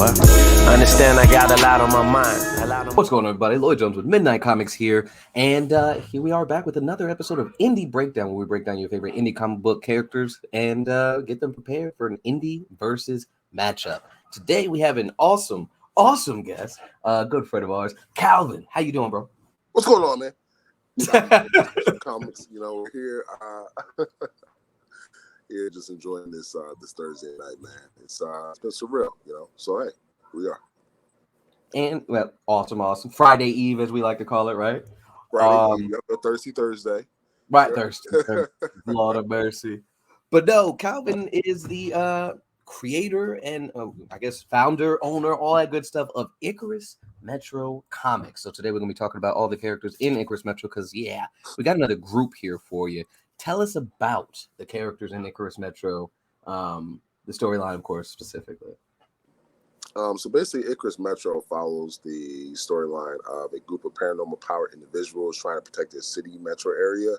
what? I understand I got a lot on my mind. What's going on, everybody? Lloyd Jones with Midnight Comics here. And here we are back with another episode of Indie Breakdown, where we break down your favorite indie comic book characters and get them prepared for an indie versus matchup. Today, we have an awesome guest, good friend of ours, Calvin. How you doing, bro? What's going on, man? Comics, we're here. Here, just enjoying this Thursday night, man. It's been surreal, So hey, we are. And well, awesome. Friday Eve, as we like to call it, right? Friday Eve, Thirsty Thursday. Right, Thursday. Lord of mercy. But no, Calvin is the creator and I guess founder, owner, all that good stuff of Icarus Metro Comics. So today we're gonna be talking about all the characters in Icarus Metro because we got another group here for you. Tell us about the characters in Icarus Metro, the storyline, of course, specifically. So basically, Icarus Metro follows the storyline of a group of paranormal power individuals trying to protect their city metro area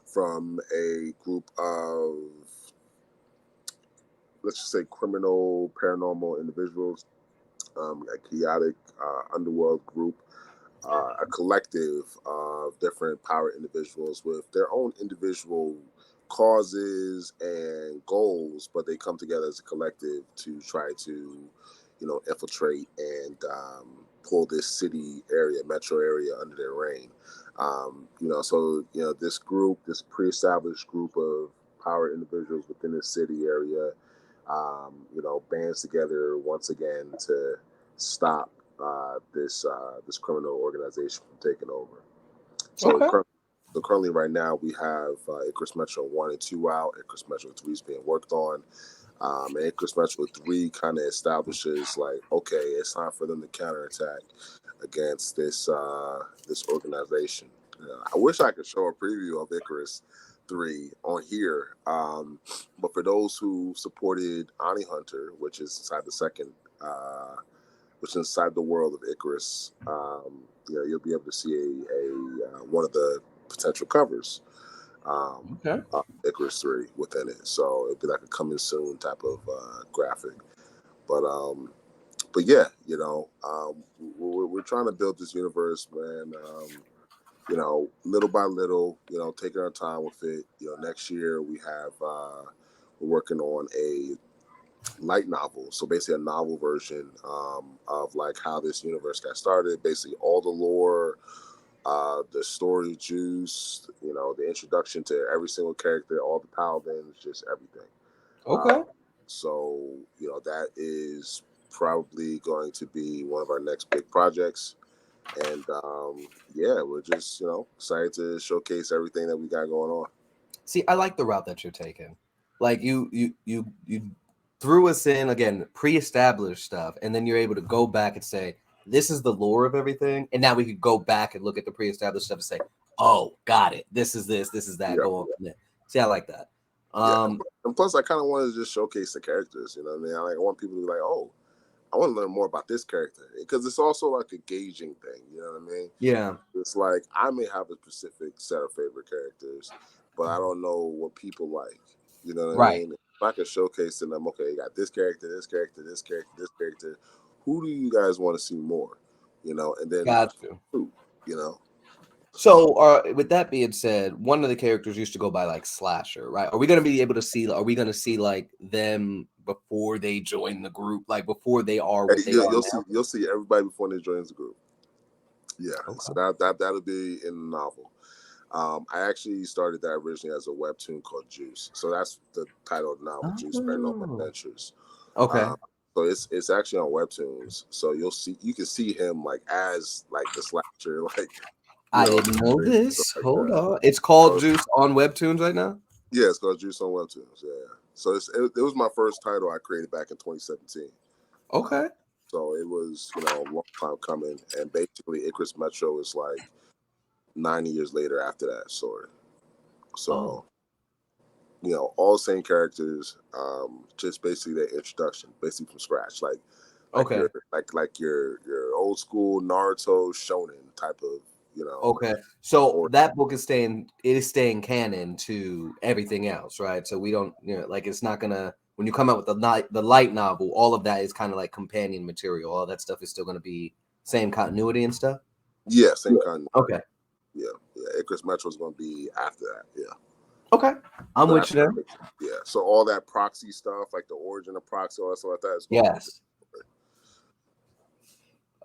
from a group of, let's just say, criminal paranormal individuals, a chaotic underworld group. A collective of different power individuals with their own individual causes and goals, but they come together as a collective to try to, infiltrate and pull this city area, metro area under their reign. This group, this pre-established group of power individuals within the city area, bands together once again to stop this criminal organization from taking over. So, currently, right now, we have Icarus Metro 1 and 2 out. Icarus Metro 3 is being worked on. And Icarus Metro 3 kind of establishes, okay, it's time for them to counterattack against this organization. I wish I could show a preview of Icarus 3 on here. But for those who supported Ani Hunter, which is inside the second which is inside the world of Icarus, you'll be able to see a one of the potential covers, Icarus 3 within it. So it'd be like a coming soon type of graphic. But yeah, we're trying to build this universe, man. Little by little, taking our time with it. Next year we have we're working on a light novel, so basically a novel version of like how this universe got started, basically all the lore, the story juice, the introduction to every single character, all the paladins, just everything. So that is probably going to be one of our next big projects, and we're just excited to showcase everything that we got going on. See, I like the route that you're taking. Like you threw us in again, pre-established stuff, and then you're able to go back and say, this is the lore of everything, and now we could go back and look at the pre-established stuff and say, oh, got it, this is that, go on from there. See, I like that. And plus I kind of wanted to just showcase the characters, I mean, I want people to be like, oh, I want to learn more about this character, because it's also like a gauging thing, you know what I mean? Yeah, it's like I may have a specific set of favorite characters, but I don't know what people like, you know what I mean? If I could showcase to them, okay, you got this character, this character, this character, this character. Who do you guys want to see more? And then who. So, with that being said, one of the characters used to go by like Slasher, right? Are we going to be able to see? Are we going to see like them before they join the group, like before they are what they are now? You'll see everybody before they join the group. Yeah, so that'll be in the novel. I actually started that originally as a webtoon called Juice. So that's the title of the novel, Juice Paranormal Adventures. Okay. So it's actually on webtoons. So you can see him like as like the slasher. Like I didn't know this. Hold on. It's called Juice on webtoons right now? Yeah, it's called Juice on webtoons. Yeah. So it was my first title I created back in 2017. Okay. So it was, a long time coming. And basically Icarus Metro is like 9 years later after that story. So, all the same characters, just basically their introduction, basically from scratch. Like your old school Naruto shonen type of, Okay. So that book is staying canon to everything else, right? So we don't, it's not gonna when you come out with the light novel, all of that is kind of like companion material. All that stuff is still going to be same continuity and stuff. Yeah, same kind. Okay. Yeah. Icarus Metro is going to be after that. Yeah. Okay, I'm with you there. Yeah. So all that proxy stuff, like the origin of proxy, all that stuff like that, is going yes.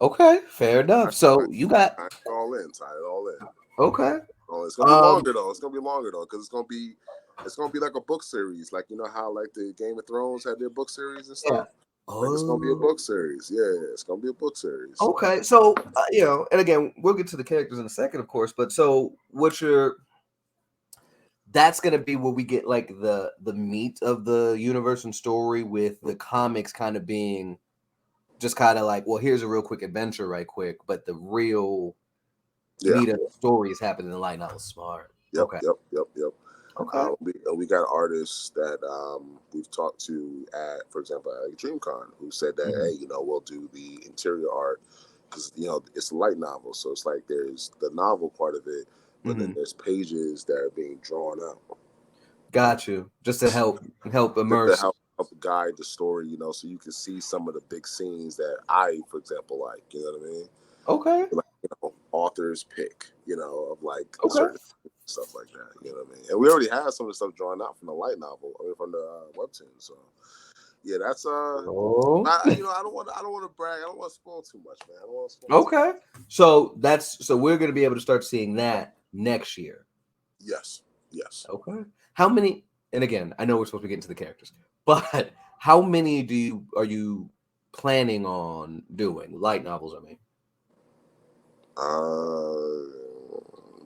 Okay, fair enough. So you got tie it all in. Okay. Oh, it's gonna be longer though. Because it's gonna be like a book series. Like, you know how like the Game of Thrones had their book series and stuff. Yeah. Like, it's gonna be a book series. Yeah, it's gonna be a book series. Okay, so and again, we'll get to the characters in a second, of course. But so that's gonna be where we get like the meat of the universe and story, with the comics kind of being just kind of like, well, here's a real quick adventure, right quick, but the real meat of the story is happening in the light novel. Smart. Yep. Okay. Okay. We got artists that we've talked to at, for example, at DreamCon, who said that, hey, we'll do the interior art because it's a light novel, so it's like there's the novel part of it, but then there's pages that are being drawn out. Got you. Just to help immerse. To help guide the story, so you can see some of the big scenes that I, for example, like. You know what I mean? Okay. Like, authors pick, of like certain stuff like that. You know what I mean? And we already have some of the stuff drawn out from the light novel, from the webtoon. So yeah, that's I don't want to brag. I don't want to spoil too much, man. I don't want to spoil too much. So we're going to be able to start seeing that next year. Yes. Okay. How many? And again, I know we're supposed to get into the characters, but how many are you planning on doing light novels? I mean,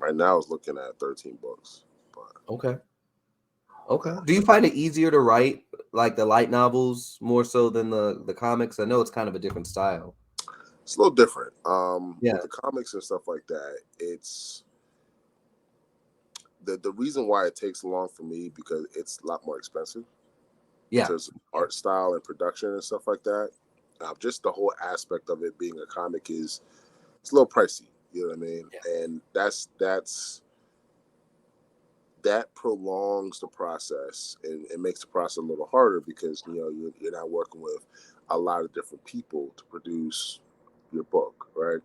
right now I was looking at 13 books. But... Okay. Do you find it easier to write like the light novels more so than the comics? I know it's kind of a different style. It's a little different. With the comics and stuff like that, it's the reason why it takes long for me, because it's a lot more expensive. Yeah. In terms of art style and production and stuff like that. Just the whole aspect of it being a comic it's a little pricey. You know what I mean? Yeah. And that prolongs the process, and it makes the process a little harder because you're not working with a lot of different people to produce your book, right?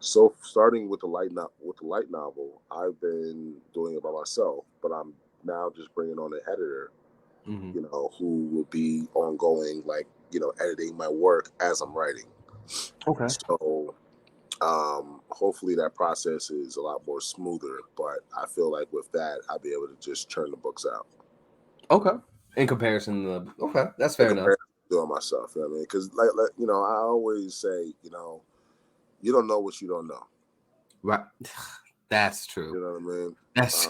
So starting with the light novel, I've been doing it by myself, but I'm now just bringing on an editor, who will be ongoing, like editing my work as I'm writing. Okay. So hopefully that process is a lot more smoother, but I feel like with that I'll be able to just churn the books out. Okay. In comparison to that's fair enough. Doing myself, you know what I mean? Because like I always say, you don't know what you don't know. Right. That's true. You know what I mean? That's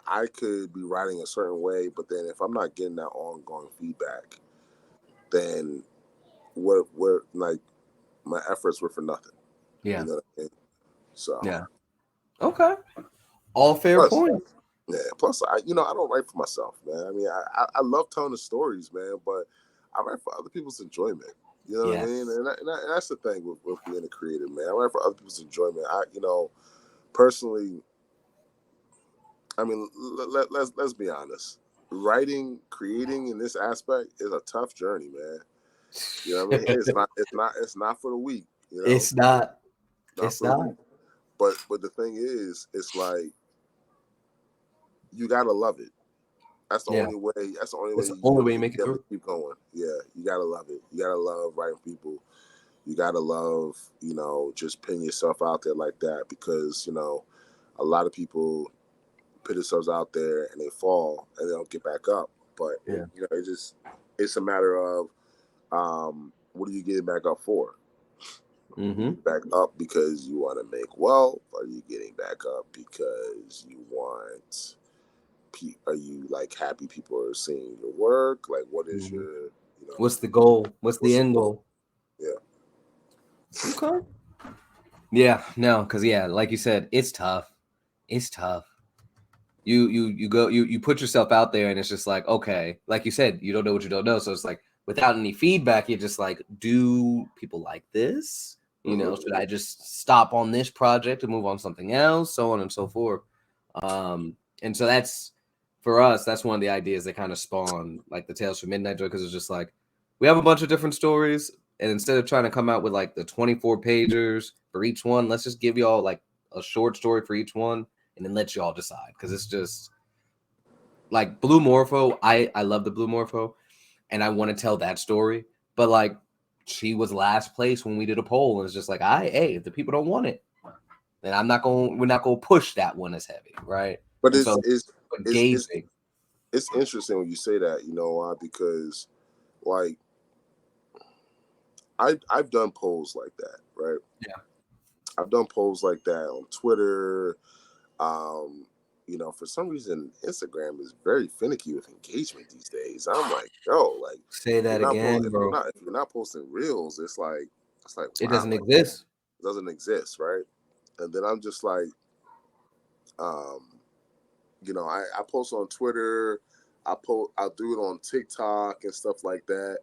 I could be writing a certain way, but then if I'm not getting that ongoing feedback, then what like my efforts were for nothing. Yeah. You know what I mean? So yeah. Okay. All fair points. Yeah. Plus, I don't write for myself, man. I mean, I love telling the stories, man, but I write for other people's enjoyment. You know what I mean? And that's the thing with being a creator, man. I write for other people's enjoyment. Personally, I mean, let's be honest. Creating in this aspect is a tough journey, man. You know what I mean? It's not for the weak. It's not. It's not. But the thing is, it's like you gotta love it. That's the only way. That's the only way. The only way you make it through. Keep going. Yeah, you gotta love it. You gotta love writing people. You gotta love, just putting yourself out there like that, because a lot of people put themselves out there and they fall and they don't get back up. But it's a matter of what are you getting back up for? Back up because you want to make wealth? Are you getting back up because you want? Are you like happy people are seeing your work? Like, what is your? What's the goal? What's the end goal? Yeah. Okay. Yeah. No, because like you said, it's tough. It's tough. You put yourself out there, and it's just like, okay, like you said, you don't know what you don't know. So it's like, without any feedback, you're just like, do people like this? Should I just stop on this project and move on to something else? So on and so forth. And so that's for us, that's one of the ideas that kind of spawned like the Tales from Midnight Joy, because it's just like we have a bunch of different stories, and instead of trying to come out with like the 24 pagers for each one, let's just give y'all like a short story for each one, and then let y'all decide, because it's just like Blue Morpho. I love the Blue Morpho, and I want to tell that story, but like she was last place when we did a poll, and it's just like, hey, if the people don't want it, then we're not gonna push that one as heavy, right? But And so it's gauging. it's interesting when you say that, because like I've done polls like that, right? Yeah. I've done polls like that on Twitter. For some reason, Instagram is very finicky with engagement these days. I'm like, yo, like, Say that again, bro. if you're not posting reels, it's like It wow, doesn't like, exist. it doesn't exist, right? And then I'm just like, I post on Twitter, I'll do it on TikTok and stuff like that.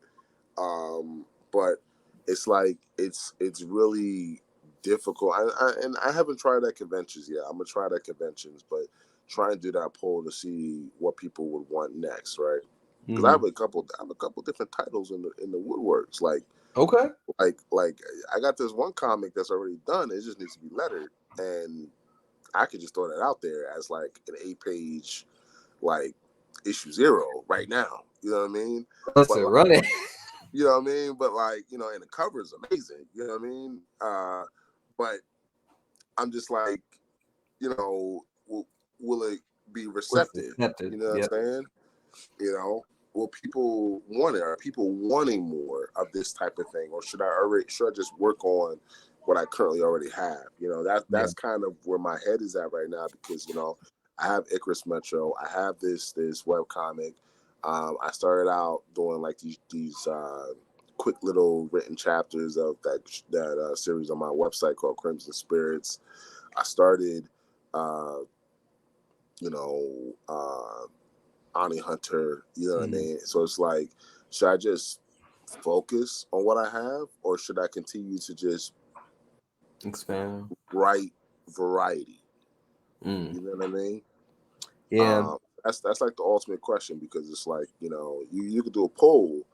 But it's like it's really difficult. I haven't tried at conventions yet. I'm gonna try it at conventions, but try and do that poll to see what people would want next, right? Because I have a couple different titles in the woodworks. Like Okay. like I got this one comic that's already done. It just needs to be lettered, and I could just throw that out there as like an 8-page, like issue 0 right now. You know what I mean? Let's But like, run it. you know what I mean? But like, and the cover is amazing. You know what I mean? But I'm just like, will it be receptive? You know what I'm saying? Will people want it? Are people wanting more of this type of thing, or should I just work on what I currently already have? That's kind of where my head is at right now, because I have Icarus Metro, I have this web comic. I started out doing like these quick little written chapters of that series on my website called Crimson Spirits. I started, Ani Hunter, you know what I mean? So it's like, should I just focus on what I have, or should I continue to just expand, write variety? Mm. You know what I mean? Yeah. That's like the ultimate question, because it's like, you could do a poll,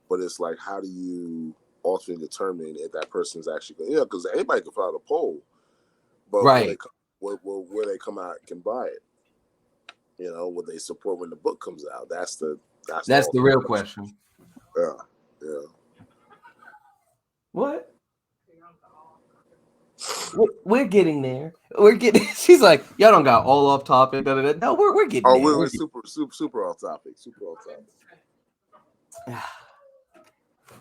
but it's like, how do you ultimately determine if that person's actually going? Because anybody can fill out a poll, but Right. where they come out can buy it. Will they support when the book comes out? That's the real question. Yeah. What? We're getting there. We're getting. She's like, y'all don't got all off topic. No, we're getting there. We're super off topic. Super off topic.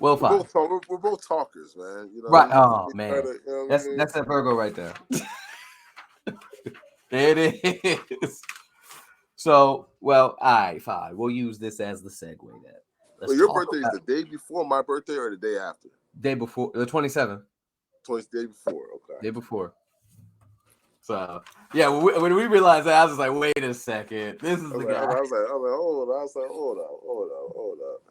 Well, fine. We're both talkers, man. Right. Oh man, that's mean? that Virgo right there. There it is. So, well, all right, fine. We'll use this as the segue then. Well, your birthday is the day before my birthday, or the day after? Day before, the 27th. Day before, okay. Day before. So, yeah, when we realized that, I was just like, wait a second. This is the guy. I was like, hold up.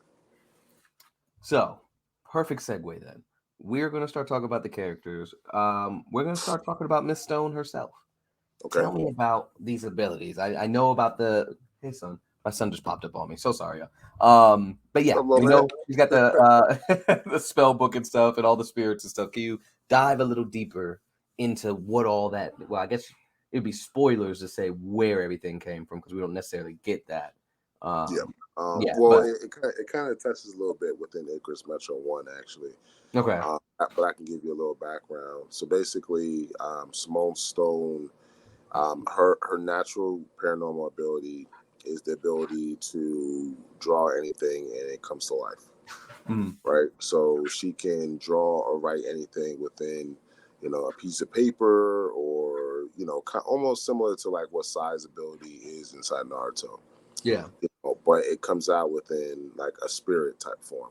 So, perfect segue then. We're going to start talking about the characters. We're going to start talking about Miss Stone herself. Okay. Tell me about these abilities. I know about the. Hey, son. My son just popped up on me. So sorry, but yeah, he's got the the spell book and stuff, and all the spirits and stuff. Can you dive a little deeper into what all that? Well, I guess it'd be spoilers to say where everything came from, because we don't necessarily get that. Well, it kind of touches a little bit within Icarus Metro 1, actually. Okay. But I can give you a little background. So basically, Simone Stone, her natural paranormal ability is the ability to draw anything and it comes to life. Right? So she can draw or write anything within, a piece of paper, or, almost similar to like what Sai's ability is inside Naruto. Yeah. But it comes out within like a spirit type form.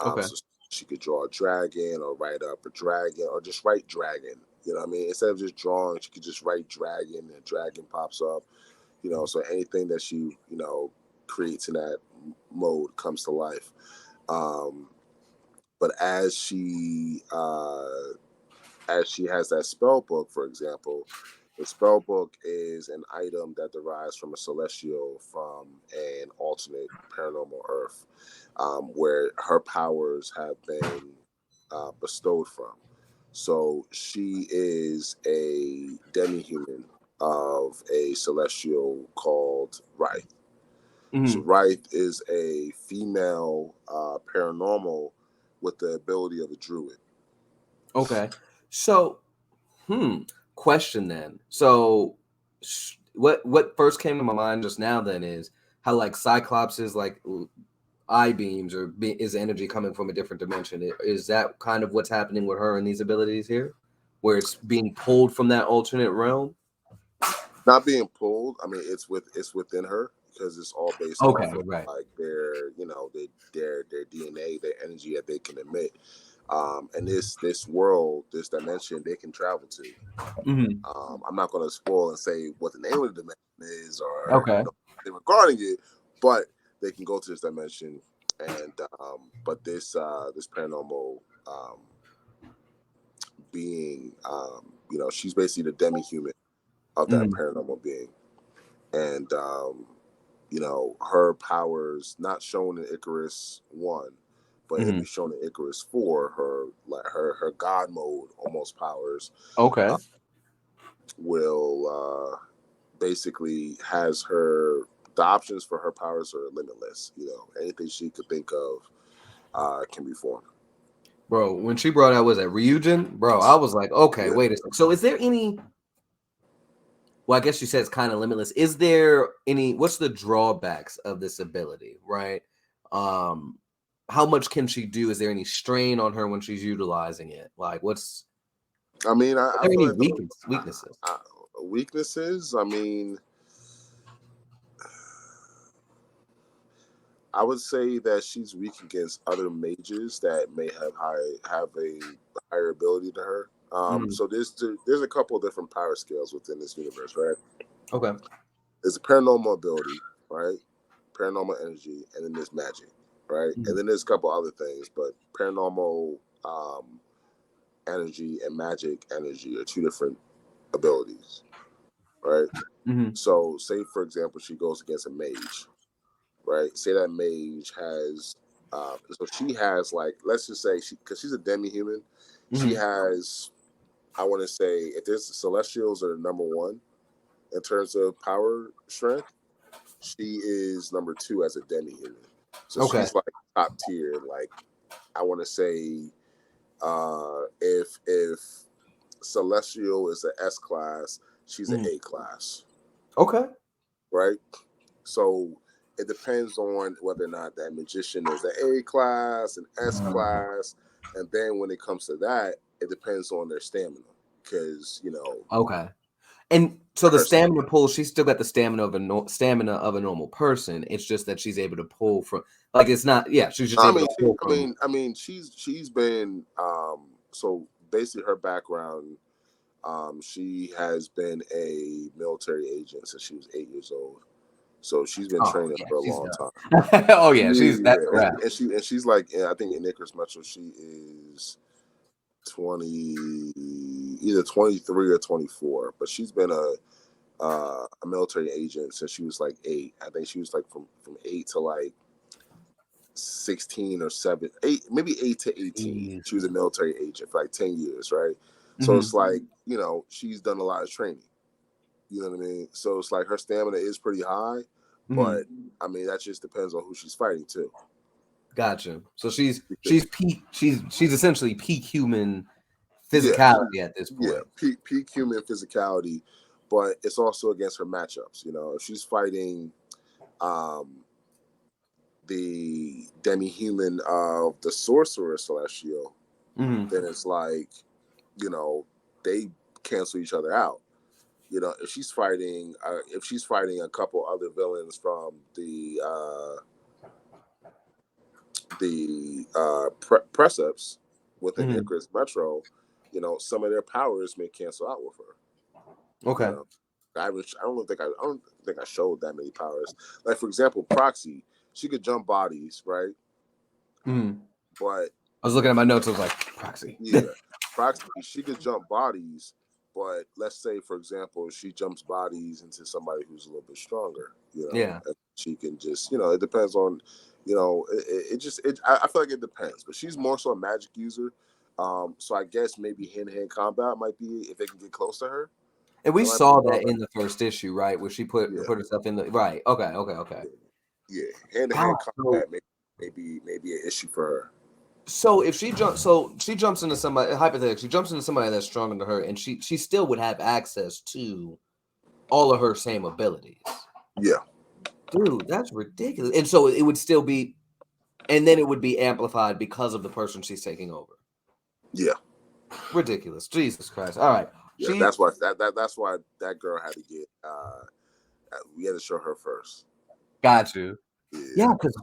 Okay. So she could draw a dragon, or write up a dragon, or just write dragon. You know what I mean? Instead of just drawing, she could just write dragon, and dragon pops up. So anything that she, creates in that mode comes to life. But as she has that spell book, for example, The spell book is an item that derives from a celestial from an alternate paranormal Earth, where her powers have been bestowed from. So she is a demi-human of a celestial called Wraith. So Wraith is a female paranormal with the ability of a druid. Okay. So, question then. So, what first came to my mind just now then is how like Cyclops is like eye beams or is energy coming from a different dimension. Is that kind of what's happening with her and these abilities here, where it's being pulled from that alternate realm? Not being pulled. I mean, it's within her because it's all based off of like their DNA, their energy that they can emit. And this world, this dimension, they can travel to. I'm not going to spoil and say what the name of the dimension is or regarding it, but they can go to this dimension. And but this paranormal being, she's basically the demi-human of that paranormal being, and her powers not shown in Icarus 1, but it'll be shown in Icarus 4. Her god mode almost powers. Will basically has her the options for her powers are limitless. Anything she could think of can be formed. Bro, when she brought out was that Ryujin, bro, I was like, okay, wait a second. So is there any? Well, I guess you said it's kind of limitless. Is there any? What's the drawbacks of this ability? Right. How much can she do? Is there any strain on her when she's utilizing it? Like, what's? I mean, I feel like weaknesses. Weaknesses. I mean, I would say that she's weak against other mages that may have a higher ability to her. So there's a couple of different power scales within this universe, right? Okay. There's a paranormal ability, right? Paranormal energy, and then there's magic, right? And then there's a couple other things, but paranormal energy and magic energy are two different abilities, right? So, say for example, she goes against a mage, right? Say that mage has, so she has like, let's just say because she's a demi-human, she has, I want to say, if there's celestials are number one in terms of power strength, she is number 2 as a demi-human. So she's like top tier. Like, I want to say, if celestial is an S class, she's an A class. Okay. Right. So it depends on whether or not that magician is an A class, an S class, and then when it comes to that, it depends on their stamina, because Okay. And so the stamina pull, she's still got the stamina of a normal person. It's just that she's able to pull from, like, it's not. Yeah, she's just able to pull from. I mean, she's been so basically her background. She has been a military agent since she was 8 years old. So she's been training for a long time. Oh yeah, that's right. And she's like, I think in Icarus Metro she is 20, either 23 or 24. But she's been a military agent since she was like 8. I think she was like from 8 to like 16 or 7, 8, maybe 8 to 18. She was a military agent for like 10 years, right? So it's like, she's done a lot of training. You know what I mean? So it's like her stamina is pretty high, but I mean that just depends on who she's fighting too. Gotcha. So she's essentially peak human physicality at this point. Yeah, peak human physicality, but it's also against her matchups. If she's fighting the demi-human of the sorcerer celestial, then it's like, they cancel each other out. If she's fighting a couple other villains from the precepts within Icarus Metro, some of their powers may cancel out with her. Okay. I don't think I showed that many powers. Like, for example, Proxy, she could jump bodies, right? But I was looking at my notes. I was like, Proxy. Yeah, Proxy, she could jump bodies, But let's say, for example, she jumps bodies into somebody who's a little bit stronger, Yeah. and she can just, it depends on, I feel like it depends. But she's more so a magic user. So I guess maybe hand-to-hand combat might be, if they can get close to her. And we That might be saw that better. in the first issue, right? Where she put Yeah. herself in the right. Okay. Yeah, hand-to-hand combat maybe an issue for her. So if she jumps, she jumps into somebody, hypothetically, she jumps into somebody that's stronger than her, and she still would have access to all of her same abilities. Yeah. Dude, that's ridiculous. And so it would still be, and then it would be amplified because of the person she's taking over. Yeah. Ridiculous. Jesus Christ. All right. Yeah, that's why that girl had to get. We had to show her first. Got you. Yeah, because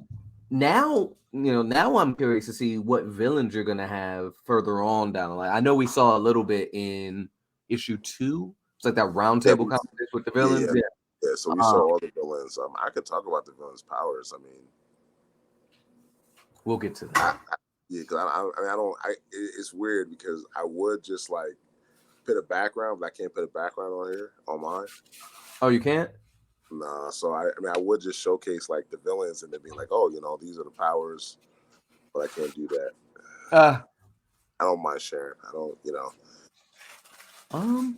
now I'm curious to see what villains you're gonna have further on down the line. I know we saw a little bit in issue 2. It's like that roundtable conversation with the villains. Yeah. So we saw all the villains. I could talk about the villains' powers. I mean, we'll get to that. Because it's weird because I would just like put a background, but I can't put a background on here on mine. Oh, you can't? Nah. So I would just showcase like the villains and then be like, oh, these are the powers, but I can't do that. I don't mind sharing. I don't,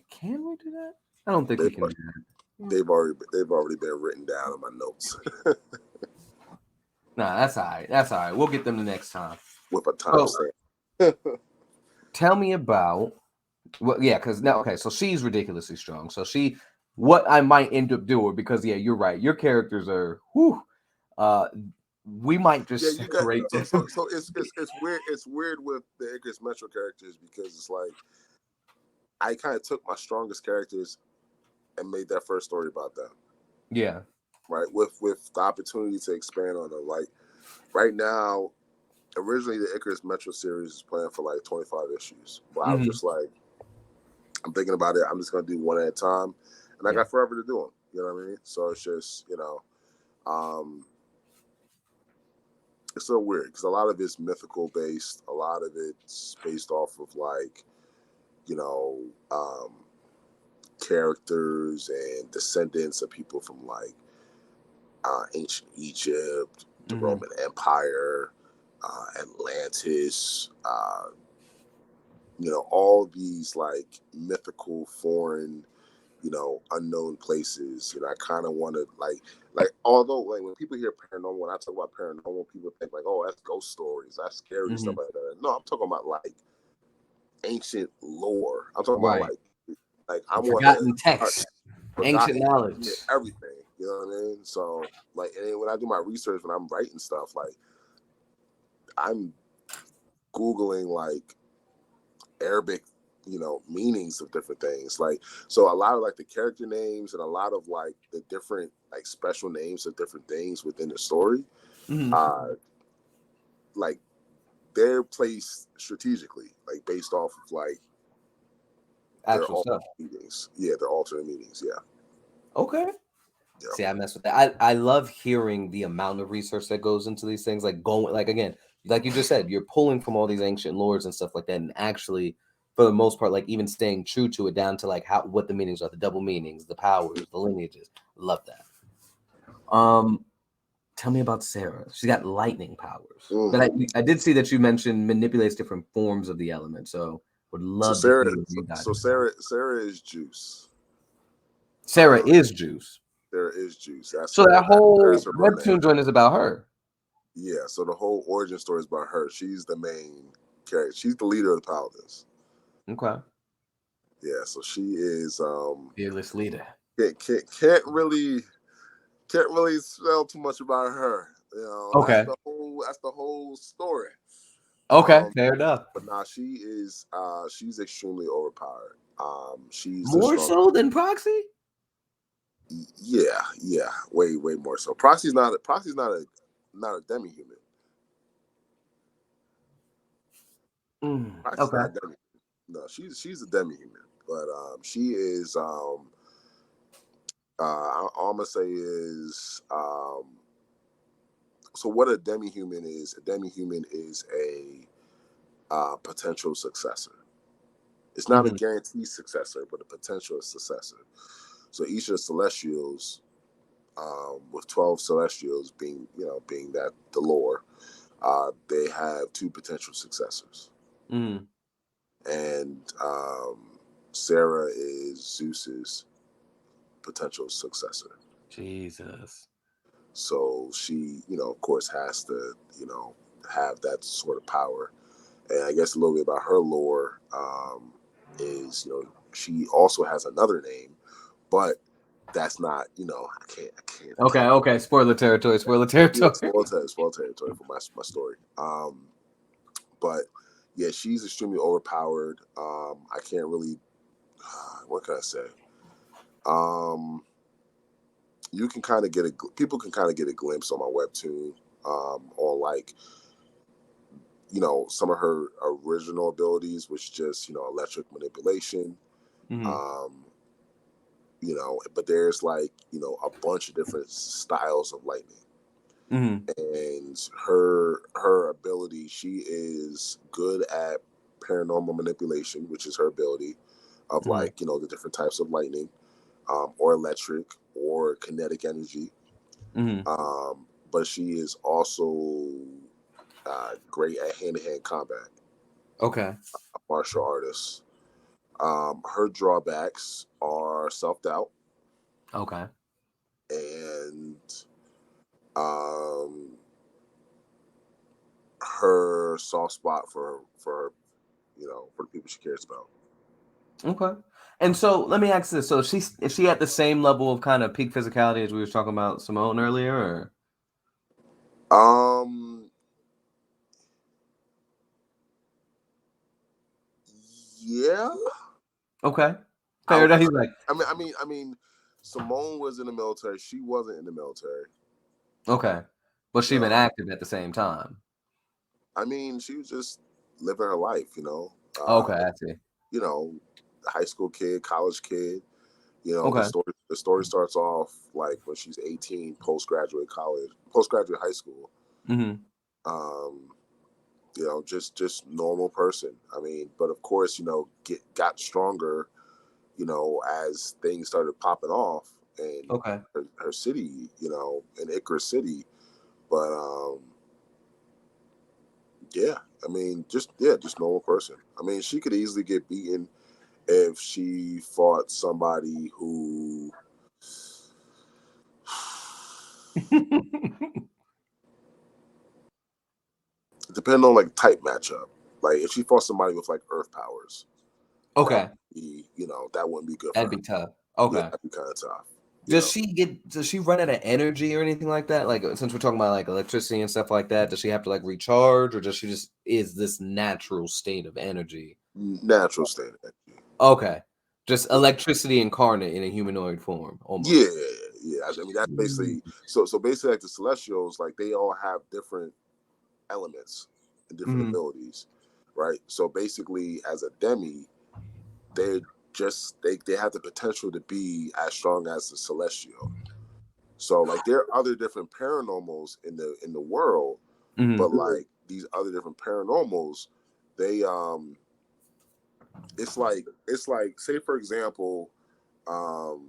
Can we do that? I don't think we can do that. They've already been written down in my notes. Nah, that's all right. That's all right. We'll get them the next time. With a timestamp. Tell me about because now so she's ridiculously strong. So what I might end up doing, because you're right. Your characters are we might just separate them. So it's weird. It's weird with the Icarus Metro characters because it's like I kind of took my strongest characters and made that first story about them. Yeah. Right. With the opportunity to expand on them. Like right now, originally the Icarus Metro series is planned for like 25 issues. But I was just like, I'm thinking about it. I'm just gonna do one at a time, and I got forever to do them. You know what I mean? So it's just it's so weird because a lot of it's mythical based. A lot of it's based off of like characters and descendants of people from like ancient Egypt, the Roman Empire, Atlantis, all these like mythical foreign, unknown places. I kind of want to like, although like when people hear paranormal, when I talk about paranormal, people think like, oh, that's ghost stories, that's scary stuff like that. No, I'm talking about like ancient lore. I'm talking about like I want forgotten text, ancient knowledge, everything. You know what I mean? So like, and when I do my research, when I'm writing stuff, like I'm Googling like Arabic, meanings of different things. Like, so a lot of like the character names and a lot of like the different like special names of different things within the story, like they're placed strategically, like based off of like actual stuff. Meanings. Yeah, they're alternate meanings. Yeah. Okay. Yeah. See, I mess with that. I love hearing the amount of research that goes into these things. Like going, like again, like you just said, you're pulling from all these ancient lores and stuff like that, and actually, for the most part, like even staying true to it down to like what the meanings are, the double meanings, the powers, the lineages. Love that. Tell me about Sarah. She's got lightning powers, but I did see that you mentioned manipulates different forms of the element. So would love to hear you guys. So Sarah is juice. Sarah is juice. There is juice. So that whole webtoon joint is about her. Yeah, so the whole origin story is about her. She's the main character. She's the leader of the Paladins. Okay. Yeah, so she is fearless leader. Can't really spell too much about her. Okay. That's the whole story. Okay, fair enough. But nah, she is she's extremely overpowered. She's more so than Proxy. Yeah, way more so. Proxy's not a demi-human. Okay. No, she's a demi-human, but she is all I'm gonna say is so what a demi-human is. A demi-human is a potential successor. It's not a guaranteed successor, but a potential successor. So each of the Celestials, with 12 Celestials being that the lore, they have 2 potential successors. And Sarah is Zeus's potential successor. Jesus. So she, of course, has to, have that sort of power. And I guess a little bit about her lore is, she also has another name, but that's not, I can't. Okay. Spoiler territory. Yeah, spoil territory for my story. But yeah, she's extremely overpowered. I can't really. What can I say? You can kind of people can kind of get a glimpse on my webtoon, on like, some of her original abilities, which just electric manipulation. But there's like a bunch of different styles of lightning. And her ability, she is good at paranormal manipulation, which is her ability of like the different types of lightning, or electric or kinetic energy. But she is also great at hand-to-hand combat. Okay. A martial artist. Her drawbacks are self-doubt. Okay. And her soft spot for the people she cares about. Okay. And so let me ask this: so is she at the same level of kind of peak physicality as we were talking about Simone earlier, or? Yeah. Okay. Fair enough. He's like, I mean, Simone was in the military. She wasn't in the military. Okay, but she been active at the same time. I mean, she was just living her life, Okay, I see. High school kid, college kid. Okay. The story starts off like when she's 18, postgraduate high school. Just normal person. I mean, but of course, got stronger, as things started popping off in her city, in Icarus City. But yeah, I mean, just normal person. I mean, she could easily get beaten if she fought somebody who depending on like type matchup. Like if she fought somebody with like earth powers, Okay, that wouldn't be good for that'd her. be tough. Okay. Yeah, that'd be kind of tough. Does she run out of energy or anything like that? Like since we're talking about like electricity and stuff like that, does she have to like recharge, or does she just is this natural state of energy? Natural state of energy. Okay. Just electricity incarnate in a humanoid form, almost. Yeah. I mean that's basically so basically like the Celestials, like they all have different elements and different abilities, right? So basically as a demi, they have the potential to be as strong as the Celestial. So like there are other different paranormals in the world, but like these other different paranormals, they it's like say for example, all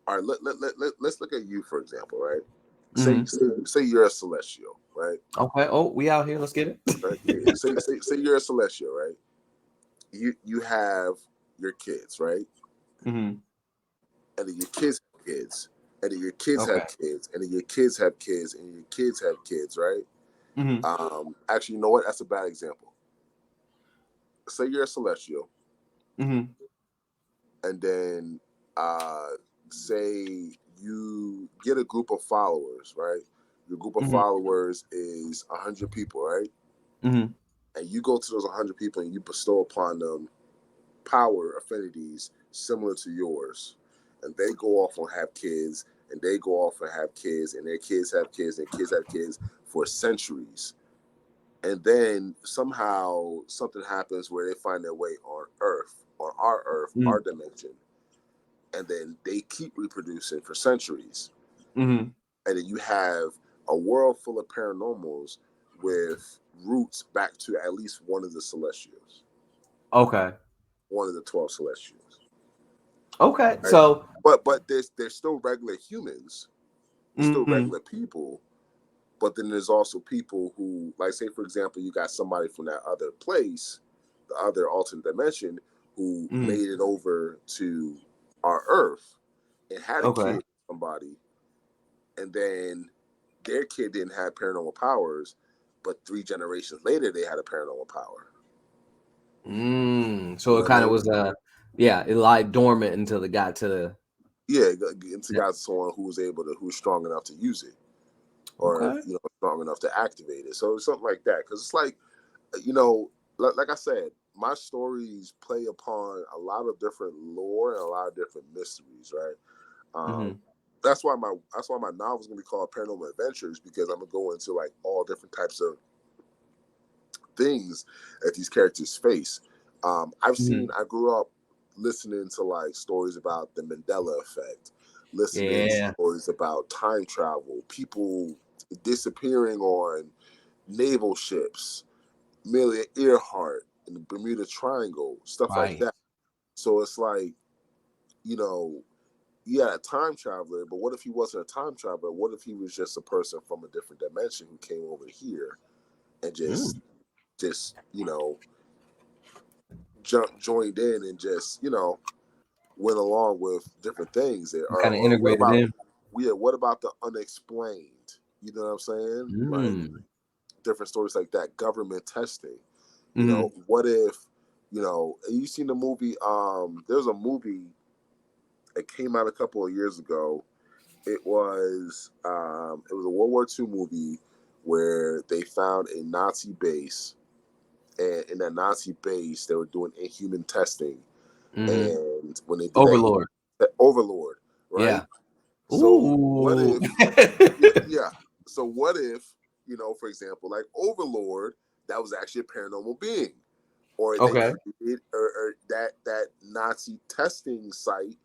right, let's look at you for example, right? Say you're a Celestial, right? Okay. Oh, we out here. Let's get it. Right? Yeah. Say you're a Celestial, right? You have your kids, right? Mm-hmm. And then your kids have kids, and then your kids have kids, and then your kids have kids, and your kids have kids, right? Actually, you know what? That's a bad example. Say you're a Celestial, and then say you get a group of followers, right? Your group of followers is 100 people, right? And you go to those 100 people and you bestow upon them power affinities similar to yours, and they go off and have kids, and they go off and have kids, and their kids have kids, and kids have kids for centuries. And then somehow something happens where they find their way on Earth, on our Earth, our dimension, and then they keep reproducing for centuries. And then you have a world full of paranormals with roots back to at least one of the Celestials. Okay. One of the 12 Celestials. Okay. Right? So. But there's still regular humans. There's still Mm-hmm. regular people. But then there's also people who, like, say, for example, you got somebody from that other place, the other alternate dimension, who Mm-hmm. made it over to our Earth and had a kid Okay. with somebody, and then their kid didn't have paranormal powers, but 3 generations later they had a paranormal power. So You it know what I kind of mean? was yeah, it lied dormant until it got to the. Yeah, into got someone who was strong enough to use it, or Okay. strong enough to activate it. So it's something like that. Because it's like, like I said, my stories play upon a lot of different lore and a lot of different mysteries, right? Mm-hmm. That's why my novel is gonna be called Paranormal Adventures, because I'm gonna go into like all different types of things that these characters face. I grew up listening to like stories about the Mandela effect, listening to Yeah. stories about time travel, people disappearing on naval ships, Amelia Earhart and the Bermuda Triangle, stuff like Right. that. So it's like, yeah, a time traveler, but what if he wasn't a time traveler? What if he was just a person from a different dimension who came over here and just joined in and just went along with different things there. Kind of Or integrated in. what about the unexplained? You know what I'm saying? Like different stories like that. Government testing. What if you seen the movie? There's a movie that came out a couple of years ago. It was a World War II movie where they found a Nazi base, and in that Nazi base they were doing inhuman testing. And when they did Overlord. that Overlord, right? Yeah. So what Ooh. if, yeah. So what if, for example, like Overlord, that was actually a paranormal being, or they Okay. created, or that Nazi testing site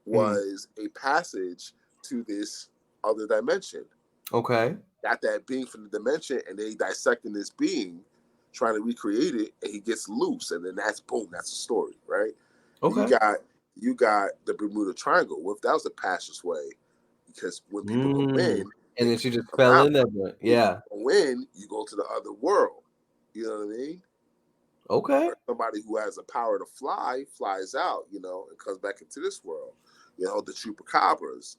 Mm. was a passage to this other dimension. Okay. Got that being from the dimension, and they dissecting this being, trying to recreate it, and he gets loose, and then that's boom, that's the story, right? And Okay. you got the Bermuda Triangle. Well, if that was the passageway, because when people go in, And they then she can't just come fell out. in there, but When you yeah. go in, you go to the other world. You know what I mean? Okay. Or somebody who has the power to fly flies out, and comes back into this world. The chupacabras,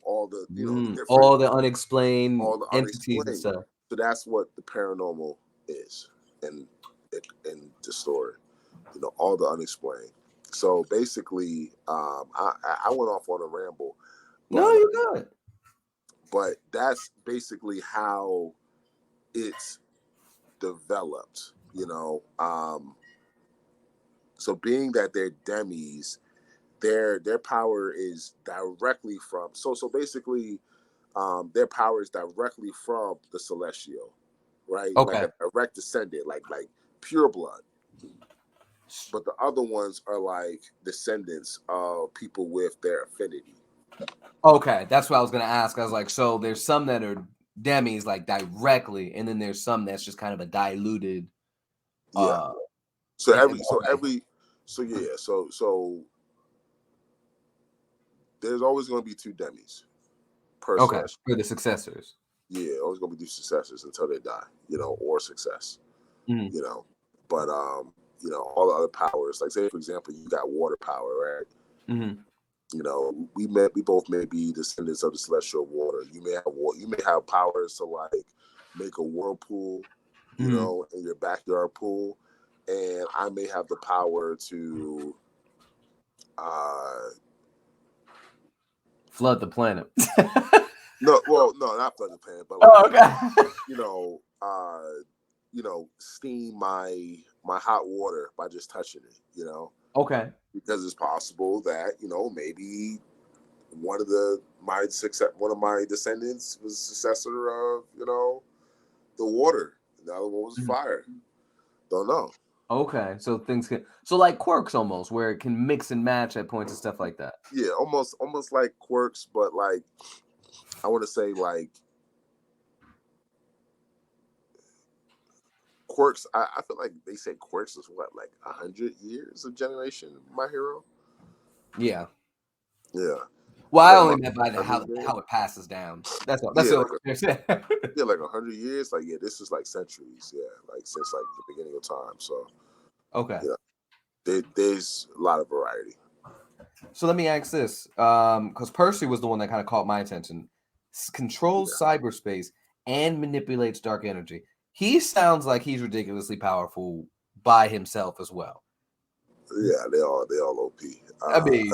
all the the different, All the unexplained all the entities and unexplained. stuff. So that's what the paranormal is, and in the story, all the unexplained. So basically, I went off on a ramble, No, but you got it. that's basically how it's developed. So being that they're demis, their power is directly from. So basically, their power is directly from the celestial, right? Like Okay. a direct descendant, like pure blood. But the other ones are like descendants of people with their affinity. Okay. That's what I was gonna ask. I was like, so there's some that are demis like directly, and then there's some that's just kind of a diluted Yeah. uh So okay. so there's always going to be 2 demis per Okay. celestial. For the successors. Yeah, always going to be 2 successors until they die, or success, Mm-hmm. you know. But all the other powers, like say for example, you got water power, right? Mm-hmm. We both may be descendants of the celestial water. You may have powers to like make a whirlpool, Mm-hmm. in your backyard pool, and I may have the power to uh Flood the planet. no, not flood the planet, but Oh, like okay. you know, uh, steam my hot water by just touching it, Okay. because it's possible that maybe one of my descendants was successor of the water, and the other one was Mhm. fire. Don't know. Okay. So things can like quirks almost, where it can mix and match at points and stuff like that. Yeah, almost like quirks, but like I want to say like quirks. I feel like they say quirks is what, like 100 years of generation. My hero. Yeah. Yeah. Well, I Like only meant by the 100 how it passes down. That's all. That's Yeah, the like only. yeah, like 100 years. Like, yeah, this is like centuries. Yeah, like since like the beginning of time. So Okay. you know, there's a lot of variety. So let me ask this, because Percy was the one that kind of caught my attention. Controls Yeah, cyberspace and manipulates dark energy. He sounds like he's ridiculously powerful by himself as well. yeah, they all OP. I mean,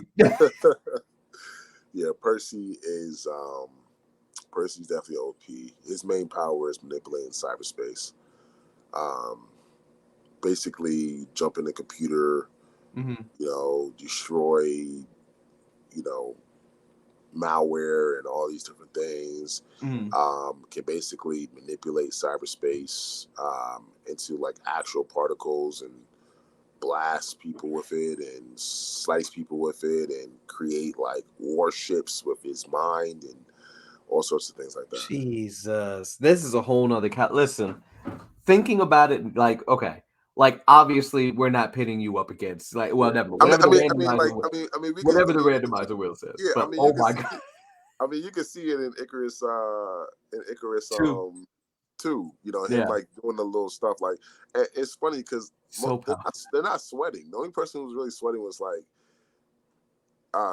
Yeah, Percy's definitely OP. His main power is manipulating cyberspace. Um, Basically, jump in the computer, mhm, destroy, malware and all these different things. mhm. Can basically manipulate cyberspace into like actual particles and blast people with it and slice people with it and create like warships with his mind and all sorts of things like that. Jesus, this is a whole nother listen, thinking about it, like, okay, like obviously we're not pitting you up against, like, well, never, I mean, whatever I the mean, I mean, randomizer, like, I mean, we could, whatever the randomizer will says. yeah, I But mean, you oh can my see, god, I mean, you can see it in Icarus, too, too. Him yeah, like doing the little stuff. Like, and it's funny because so powerful. they're not sweating. The only person who was really sweating was like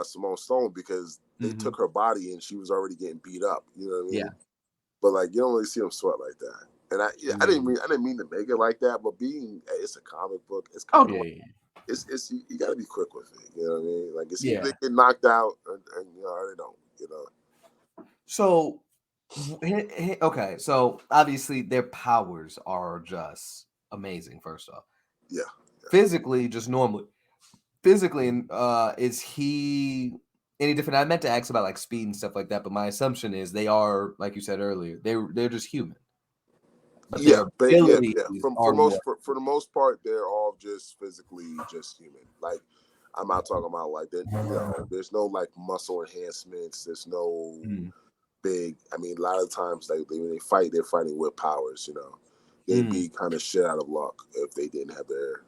Simone Stone because they Hmm. took her body and she was already getting beat up. You know what I Yeah. mean? But like, you don't really see them sweat like that. And Mm. I didn't mean to make it like that. But it's a comic book. It's Oh kind of yeah, like yeah, it's you got to be quick with it. You know what I mean? Like it's either yeah. they get knocked out or they don't. So, okay, so obviously their powers are just amazing. First off, Yeah. physically, just normally, physically, is he any different? I meant to ask about like speed and stuff like that, but my assumption is they are, like you said earlier, they're just human, but Yeah, their but abilities yeah. are more. For the most part, they're all just physically just human. Like I'm not talking about like that. There's no like muscle enhancements. There's no Mm, big. I mean, a lot of times when they fight, they're fighting with powers. They'd mm. be kind of shit out of luck if they didn't have their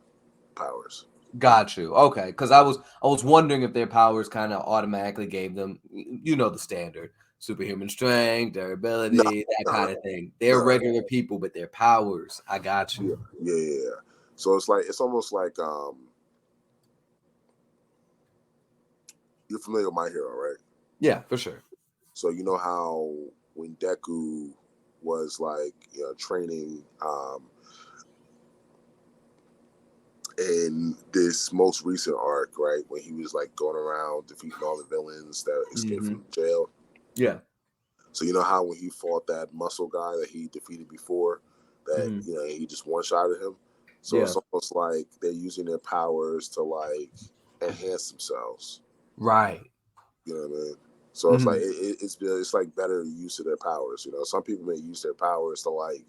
powers. Got you. Okay, because I was wondering if their powers kind of automatically gave them, the standard superhuman strength, No, durability, that no, kind of thing. They're no. regular people, but their powers. I got you. Yeah. So it's almost like you're familiar with My Hero, right? Yeah, for sure. So you know how when Deku was like training in this most recent arc, right, when he was like going around defeating all the villains that escaped Hmm. from jail. Yeah. So you know how when he fought that muscle guy that he defeated before, that Hmm. he just one shotted him. So Yeah. it's almost like they're using their powers to like enhance themselves. Right. You know what I mean? So it's like Hmm. it's like better use of their powers. Some people may use their powers to like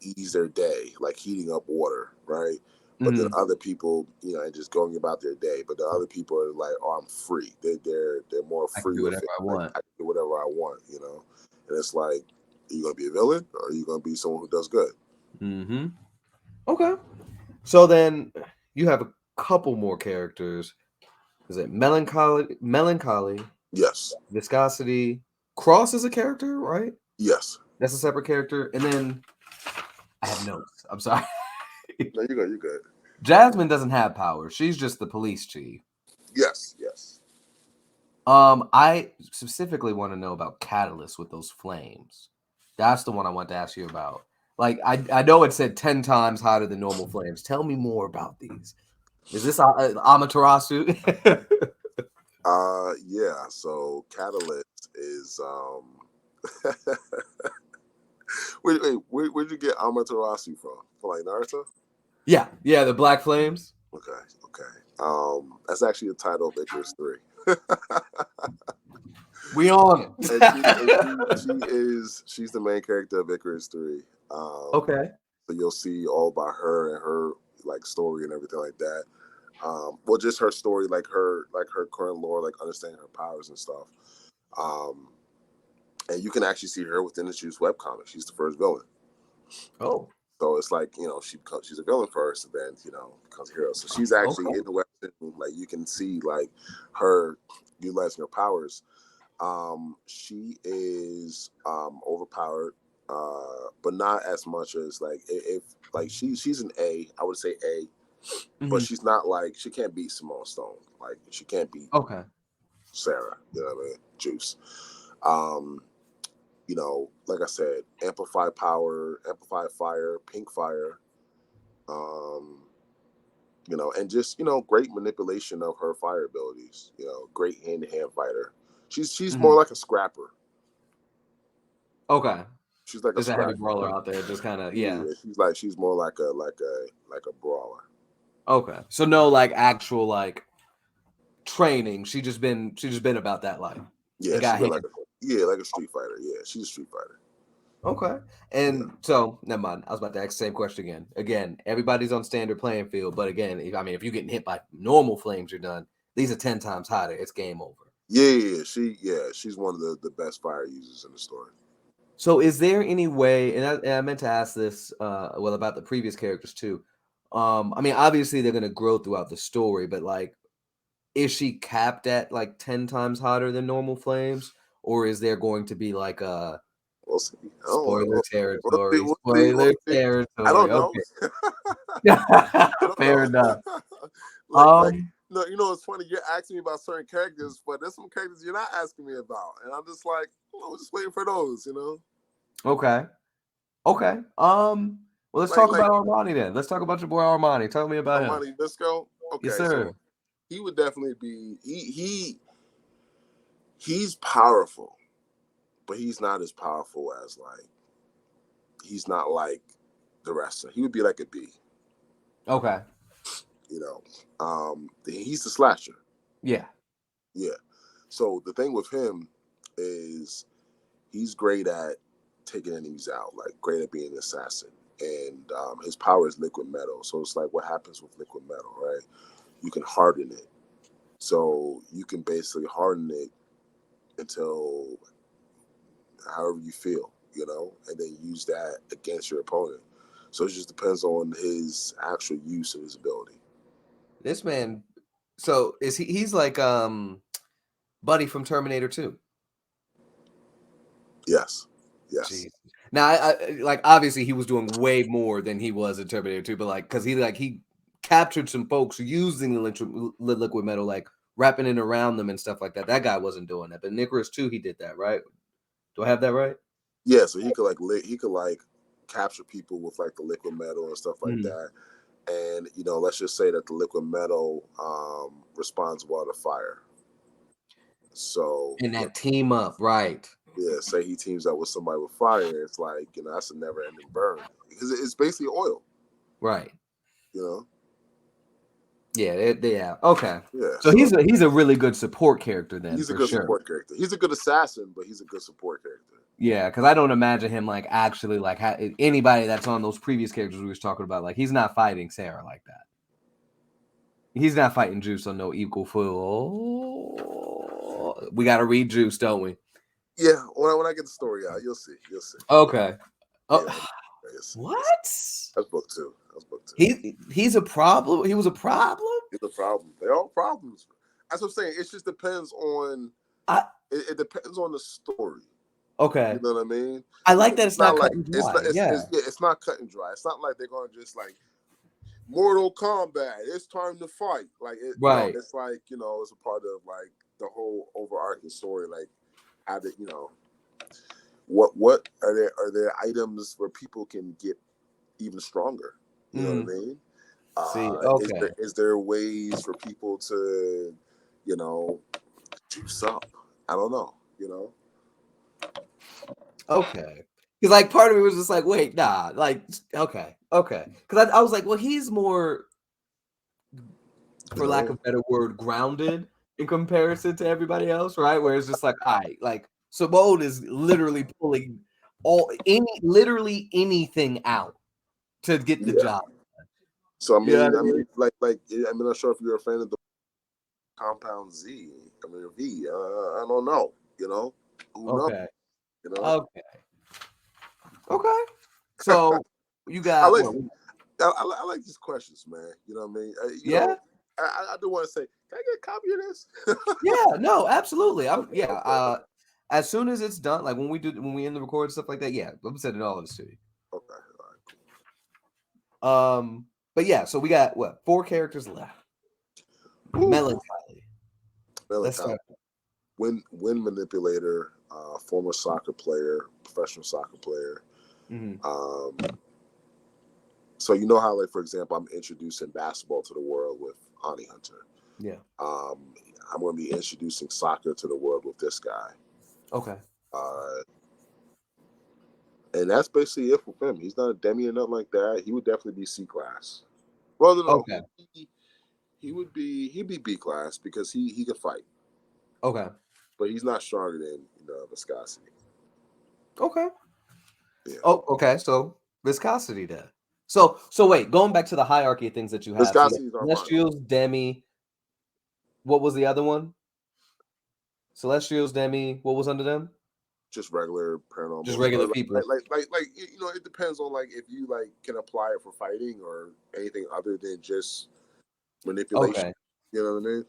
ease their day, like heating up water, right? But then Hmm. other people, and just going about their day. But the other people are like, "Oh, I'm free." They're more I can free do with whatever it. I Like want. I can do whatever I want. And it's like, are you gonna be a villain or are you gonna be someone who does good? Hmm. Okay. So then you have a couple more characters. Is it melancholy, Yes, viscosity? Cross is a character, right? yes. That's a separate character. And then I have notes. I'm sorry. No, you're good. You're good. Jasmine doesn't have power. She's just the police chief. Yes. I specifically want to know about Catalyst with those flames. That's the one I want to ask you about. Like, I know it said 10 times hotter than normal flames. Tell me more about these. Is this Amaterasu? Yeah. So Catalyst is wait, where'd you get Amaterasu from? From like Naruto? yeah, the black flames. Okay. That's actually the title of Icarus 3. We on and it. she's the main character of Icarus 3. Okay. So you'll see all about her and her like story and everything like that. Well, just her story, like her current lore, like understanding her powers and stuff. Um, and you can actually see her within the Juice webcomic. She's the first villain. Oh, So it's like, she's a villain first, and then becomes a hero. So she's actually okay. in the webtoon. Like you can see like her utilizing her powers. She is overpowered, but not as much as like if like she's an A. I would say A, but Mhm. she's not like she can't beat Simone Stone. Like she can't beat Okay. Sarah. You know what I mean? Juice. Um, like I said, amplify power, amplify fire, pink fire. Um, and just great manipulation of her fire abilities. Great hand to hand fighter. She's more Mhm. like a scrapper. Okay. She's like a There's a heavy scrapper. brawler out there, just kind of yeah. Yeah, she's more like a brawler. Okay. So no like actual like training. She just been about that life Yeah, and she's got been hit. like a street fighter. Yeah, she's a street fighter. Okay. Yeah. And so never mind. I was about to ask the same question again. Again, everybody's on standard playing field, but again, if you're getting hit by normal flames, you're done. These are 10 times hotter. It's game over. She's one of the best fire users in the story. So is there any way, and I meant to ask this about the previous characters too. Obviously they're gonna grow throughout the story, but like is she capped at like 10 times hotter than normal flames? Or is there going to be like a We'll see. I don't spoiler know. territory? We'll see. We'll Spoiler see. I territory. don't know. Okay. I don't Fair know. enough. like Um, no, it's funny. You're asking me about certain characters, but there's some characters you're not asking me about, and I'm just like, I'm just waiting for those. okay. Okay. Well, let's Like talk like about Armani then. Let's talk about your boy Armani. Tell me about him. Armani Visco. Yes, Okay, sir. so he would definitely be he's powerful, but he's not as powerful as like he's not like the rest of. He would be like a B. Okay. He's the slasher. Yeah. Yeah. So the thing with him is he's great at taking enemies out, like great at being an assassin. And his power is liquid metal. So it's like what happens with liquid metal, right? You can harden it. So you can basically harden it until however you feel, and then use that against your opponent. So it just depends on his actual use of his ability. This man. So is he's like Buddy from Terminator 2. Yes. Yes. Jeez. Now, I like obviously he was doing way more than he was in Terminator 2, but like because he captured some folks using the liquid metal, like wrapping it around them and stuff like that. That guy wasn't doing that, but in Icarus 2, he did that, right? Do I have that right? Yeah, so he could like capture people with like the liquid metal and stuff like Mhm. that. And let's just say that the liquid metal responds well to fire. So And that team up, right? yeah, say he teams up with somebody with fire, it's like that's a never-ending burn because it's basically oil. Right. You know. Yeah, yeah. Okay. Yeah, So so he's a really good support character then he's a for good sure. support character. He's a good assassin, but he's a good support character. Yeah, because I don't imagine him like actually like anybody that's on those previous characters we was talking about. Like he's not fighting Sarah like that. He's not fighting Juice on no equal foot. Oh, we got to read Juice, don't we? Yeah, when I get the story out, you'll see. You'll see. Okay. Oh, Yeah, you'll see. what? That's book two. That's book two. He's a problem. He was a problem. It's a problem. They're all problems. That's what I'm saying. It just depends on. It depends on the story. Okay. You know what I mean? I like that It's it's not like cut and it's dry. not. Yeah. It's not cut and dry. It's not like they're gonna just like Mortal Kombat. It's time to fight. Like no, Right. it's like it's a part of like the whole overarching story. Like how did what are there items where people can get even stronger? You know what I mean? See, okay. Is there ways for people to, juice up? I don't know. Okay. Because like part of me was just like, wait, nah, like, okay. Because I was like, well, he's more, for lack of a better word, grounded in comparison to everybody else, right? Where it's just like, all right, like Simone is literally pulling literally anything out to get the Yeah. job. So Yeah. I'm not sure if you're a fan of the Compound Z. I mean V. I don't know. Who knows? Okay. Okay. Okay. So you I got like what? I like these questions, man. You know what I mean? Yeah, I do want to say, can I get a copy of this? yeah, no, absolutely. I'm Okay, yeah. okay, As soon as it's done, like when we end the record stuff like that, yeah, I'm sending all of this to you. okay. All right, But yeah, so we got what 4 characters left. cool. Melancholy. Let's Melancholy. start. Wind manipulator, former soccer player, professional soccer player. Mm-hmm. Um, so you know how, like, for example, I'm introducing basketball to the world with Honey Hunter. Yeah. I'm going to be introducing soccer to the world with this guy. Okay. And that's basically it for him. He's not a demi or nothing like that. He would definitely be C class. Well, no, Okay. he'd be B class because he could fight, Okay. but he's not stronger than viscosity. Okay. Yeah, Oh, okay. So viscosity then. So wait, going back to the hierarchy of things that you have. So viscosity is Armani. Celestials, Demi. What was the other one? Celestials, Demi. What was under them? Just regular paranormal, Just regular or people. it depends on like if you like can apply it for fighting or anything other than just manipulation. Okay. You know what I mean?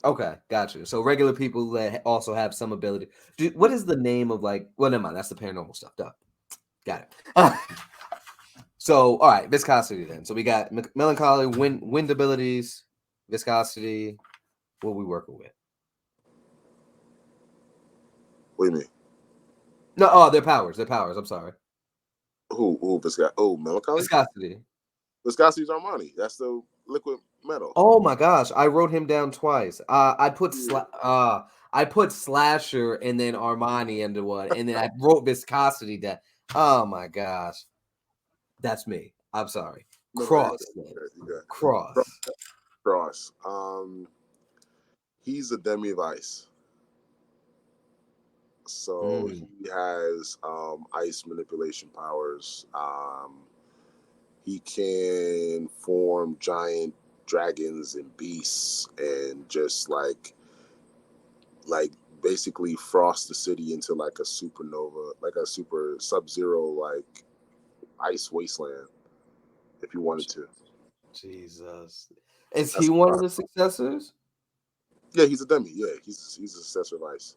Okay, gotcha. So regular people that also have some ability. What is the name of like? Well, never mind. That's the paranormal stuff. Duh. Got it. So all right, viscosity then. So we got melancholy, wind abilities, viscosity. What are we working with? What do you mean? No, oh, their powers. Their powers. I'm sorry. Who viscosity? Oh, melancholy. Viscosity. Viscosity is Armani. That's the liquid metal. Oh my gosh, I wrote him down twice. I put Yeah. I put Slasher and then Armani into one, and then I wrote Viscosity down. Oh my gosh, that's me. I'm sorry. No, Cross, you got cross. Cross. He's a demi of ice. So he has ice manipulation powers. He can form giant dragons and beasts and just like basically frost the city into like a supernova, like a super sub-zero like ice wasteland if you wanted to. Jesus, is he That's one of the successors? yeah, he's a demi. Yeah, he's a successor of ice.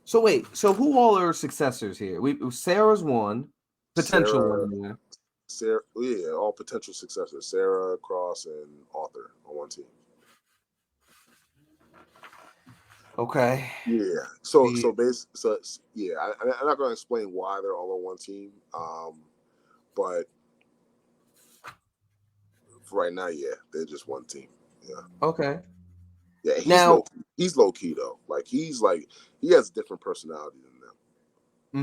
So wait, so who all are successors here? Sarah's one, potential Sarah, one. yeah, all potential successors. Sarah, Cross, and Arthur on one team. Okay. Yeah. So yeah. I'm not going to explain why they're all on one team. But for right now, yeah, they're just one team. Yeah. Okay. Yeah. Now, He's low key though. Like he has a different personality than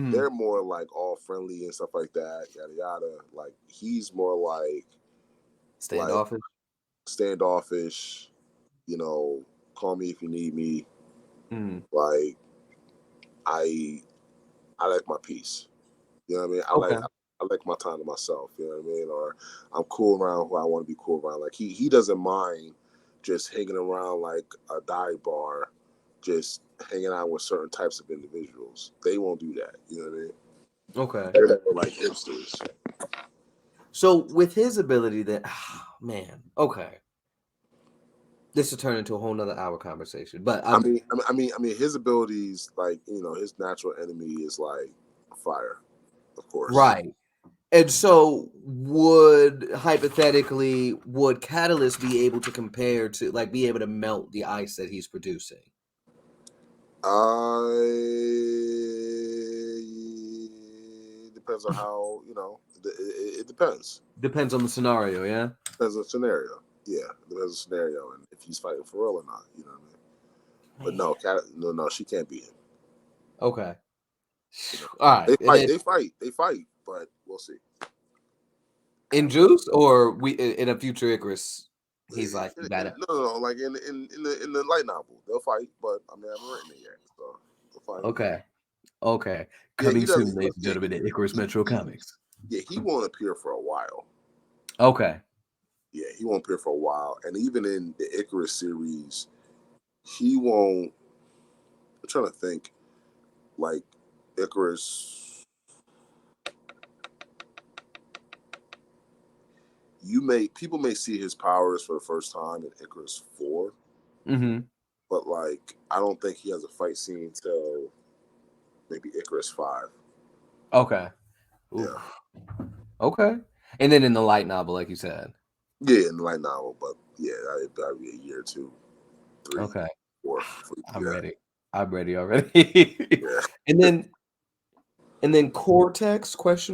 them. mhm. They're more like all friendly and stuff like that. Yada yada. Like he's more like standoffish. You know, call me if you need me. Mhm. Like I like my peace. You know what I mean? Okay. I like my time to myself. You know what I mean? Or I'm cool around who I want to be cool around. Like he doesn't mind just hanging around like a dive bar, just hanging out with certain types of individuals. They won't do that. You know what I mean? Okay. They're like hipsters. So with his ability that man, okay. This will turn into a whole nother hour conversation. But I mean, his abilities, like his natural enemy is like fire, of course. right. And so would Catalyst be able to compare to like be able to melt the ice that he's producing? Depends on how it depends. Depends on the scenario, yeah. Depends on the scenario. Yeah, depends on the scenario and if he's fighting for real or not. You know what I mean? But no, she can't beat him. Okay. You know? All right. They fight, but we'll see. In Juice or we in a future Icarus, he's like better. No, like in the light novel, they'll fight, but I mean, I haven't written it yet, so they'll fight. Okay. Yeah, Coming he does. soon, ladies and gentlemen, at Icarus Metro Comics. Yeah, he won't appear for a while. Okay. Yeah, he won't appear for a while, and even in the Icarus series, he won't. I'm trying to think, like Icarus. people may see his powers for the first time in Icarus 4, but like I don't think he has a fight scene till maybe Icarus 5. Okay. Oof. Yeah. Okay. And then in the light novel, like you said. Yeah, in the light novel, but yeah, it'd probably be a year or 2, 3, okay. 4. I'm ready. I'm ready already. Yeah. And then Cortex ? Cortex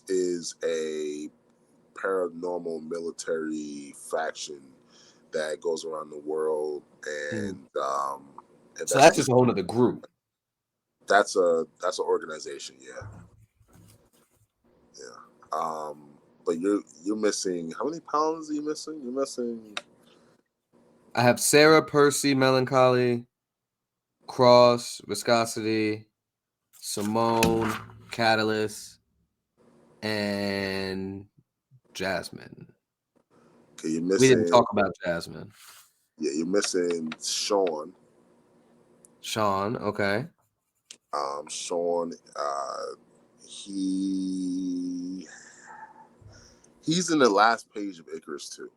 is a paranormal military faction that goes around the world, and so that's just a whole other group. That's an organization, yeah. But you're missing, how many pounds are you missing? You're missing. I have Sarah, Percy, Melancholy, Cross, Viscosity, Simone, Catalyst, and Jasmine. Okay, you're missing. We didn't talk about Jasmine. Yeah, you're missing Sean. Sean, okay. Sean, he's in the last page of Icarus 2.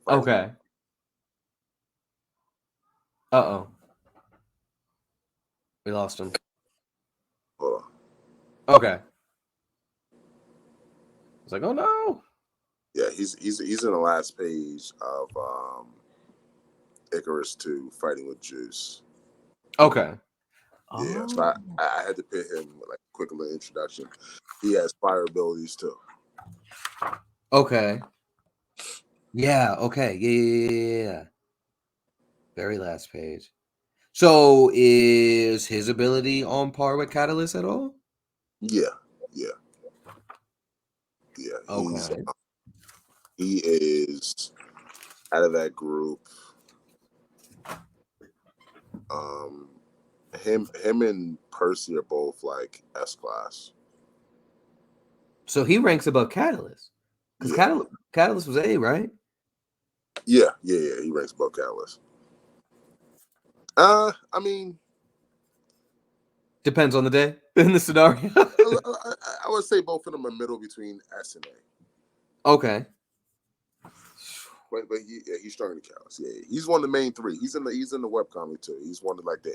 Okay. Uh-oh. We lost him. Hold on. Okay. It's like, oh no. Yeah, he's in the last page of Icarus 2 fighting with Juice. Okay. Yeah, so I had to put him like a quick little introduction. He has fire abilities too. Okay. Yeah, okay. Yeah. Very last page. So is his ability on par with Catalyst at all? Yeah. He is out of that group. Him and Percy are both like S class. So he ranks above Catalyst. Because Catalyst was A, right? Yeah. He ranks above Catalyst. I mean, depends on the day in the scenario. I would say both of them are middle between S and A. Okay. But he's stronger than Catalyst. Yeah, he's one of the main 3. He's in the webcomic too. He's one of like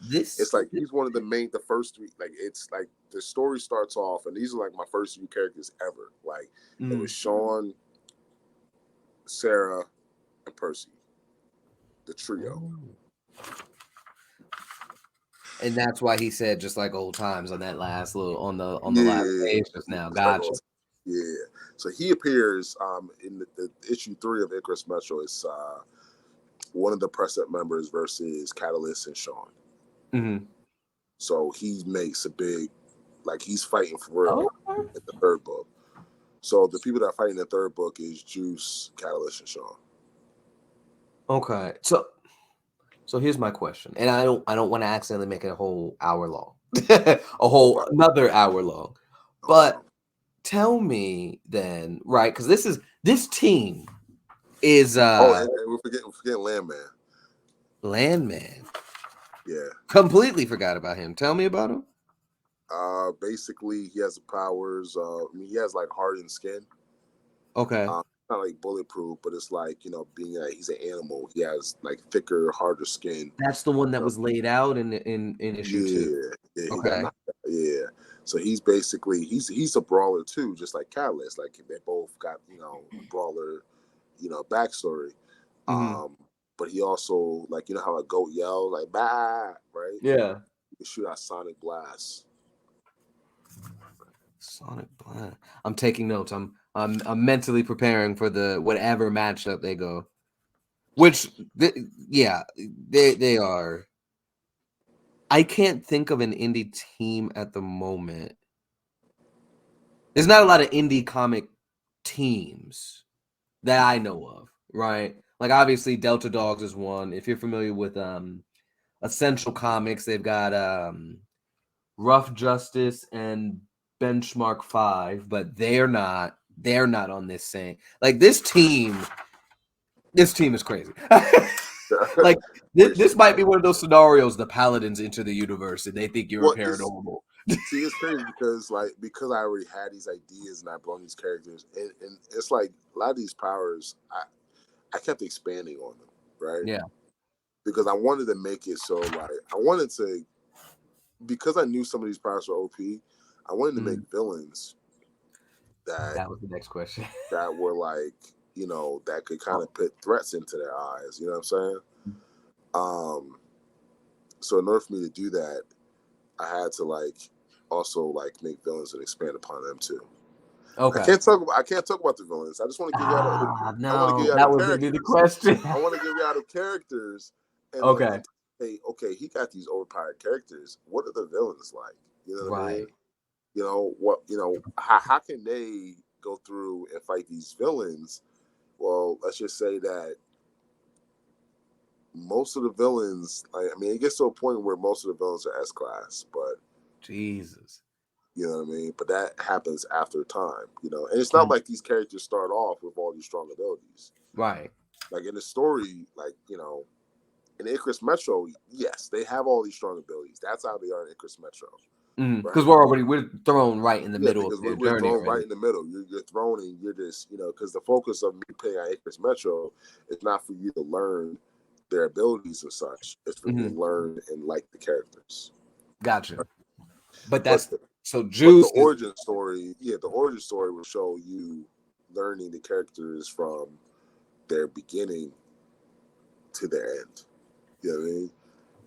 he's one of the first 3. Like it's like the story starts off, and these are like my first 3 characters ever. Like it was Sean, Sarah, and Percy, the trio. And that's why he said just like old times on that last little on the last page just now. Gotcha. Yeah. So he appears in the issue 3 of Icarus Metro. It's one of the Press-Up members versus Catalyst and Sean. So he makes a big, like he's fighting for real in the 3rd book. So the people that are fighting in the 3rd book is Juice, Catalyst, and Sean. Okay. So here's my question, and I don't want to accidentally make it a whole hour long, another hour long, but tell me then, right? Because this team is and we're forgetting Landman. Landman. Yeah. Completely forgot about him. Tell me about him. Basically, he has the powers. He has like hardened skin. Okay. Not like bulletproof, but it's like, being he's an animal. He has like thicker, harder skin. That's the one that was laid out in issue 2. Yeah. Okay. Yeah. So he's basically he's a brawler too, just like Catalyst. Like they both got brawler, backstory. But he also, like, how a goat yells, like bah, right? Yeah. You can shoot out sonic blasts. Sonic blast. I'm taking notes. I'm mentally preparing for the whatever matchup they go. Which they are. I can't think of an indie team at the moment. There's not a lot of indie comic teams that I know of, right? Like obviously Delta Dogs is one. If you're familiar with Essential Comics, they've got Rough Justice and Benchmark 5, but they're not on this same. Like this team is crazy. Like this might be one of those scenarios the Paladins enter the universe and they think you're paranormal. See, it's crazy because I already had these ideas and I brought these characters, and it's like a lot of these powers I kept expanding on them, right? Yeah, Because I wanted to make it so like I wanted to, because I knew some of these powers were OP. I wanted to make villains that that was the next question. were like, that could kind of put threats into their eyes. You know what I'm saying? Um, so in order for me to do that, I had to also make villains and expand upon them too. I Okay. can't talk about the villains. I just want to give you out I want to give No, you out the that was gonna be the characters. question. I want to give you out the characters and Okay. hey, okay, he got these overpowered characters. What are the villains like? You know what I mean? Right. How can they go through and fight these villains? Well, let's just say that most of the villains, it gets to a point where most of the villains are S class, but Jesus. you know what I mean? But that happens after time, and it's not like these characters start off with all these strong abilities. Right. Like in the story, in Icarus Metro, yes, they have all these strong abilities. That's how they are in Icarus Metro. Because Right? we're thrown right in the Yeah, middle of because their we're journey thrown right already. in the middle. You're thrown and you're just, because the focus of me playing on Icarus Metro is not for you to learn their abilities and such. It's for you to learn and like the characters. Gotcha. But But that's so the Juice is origin story, the origin story will show you learning the characters from their beginning to their end. You know what I mean?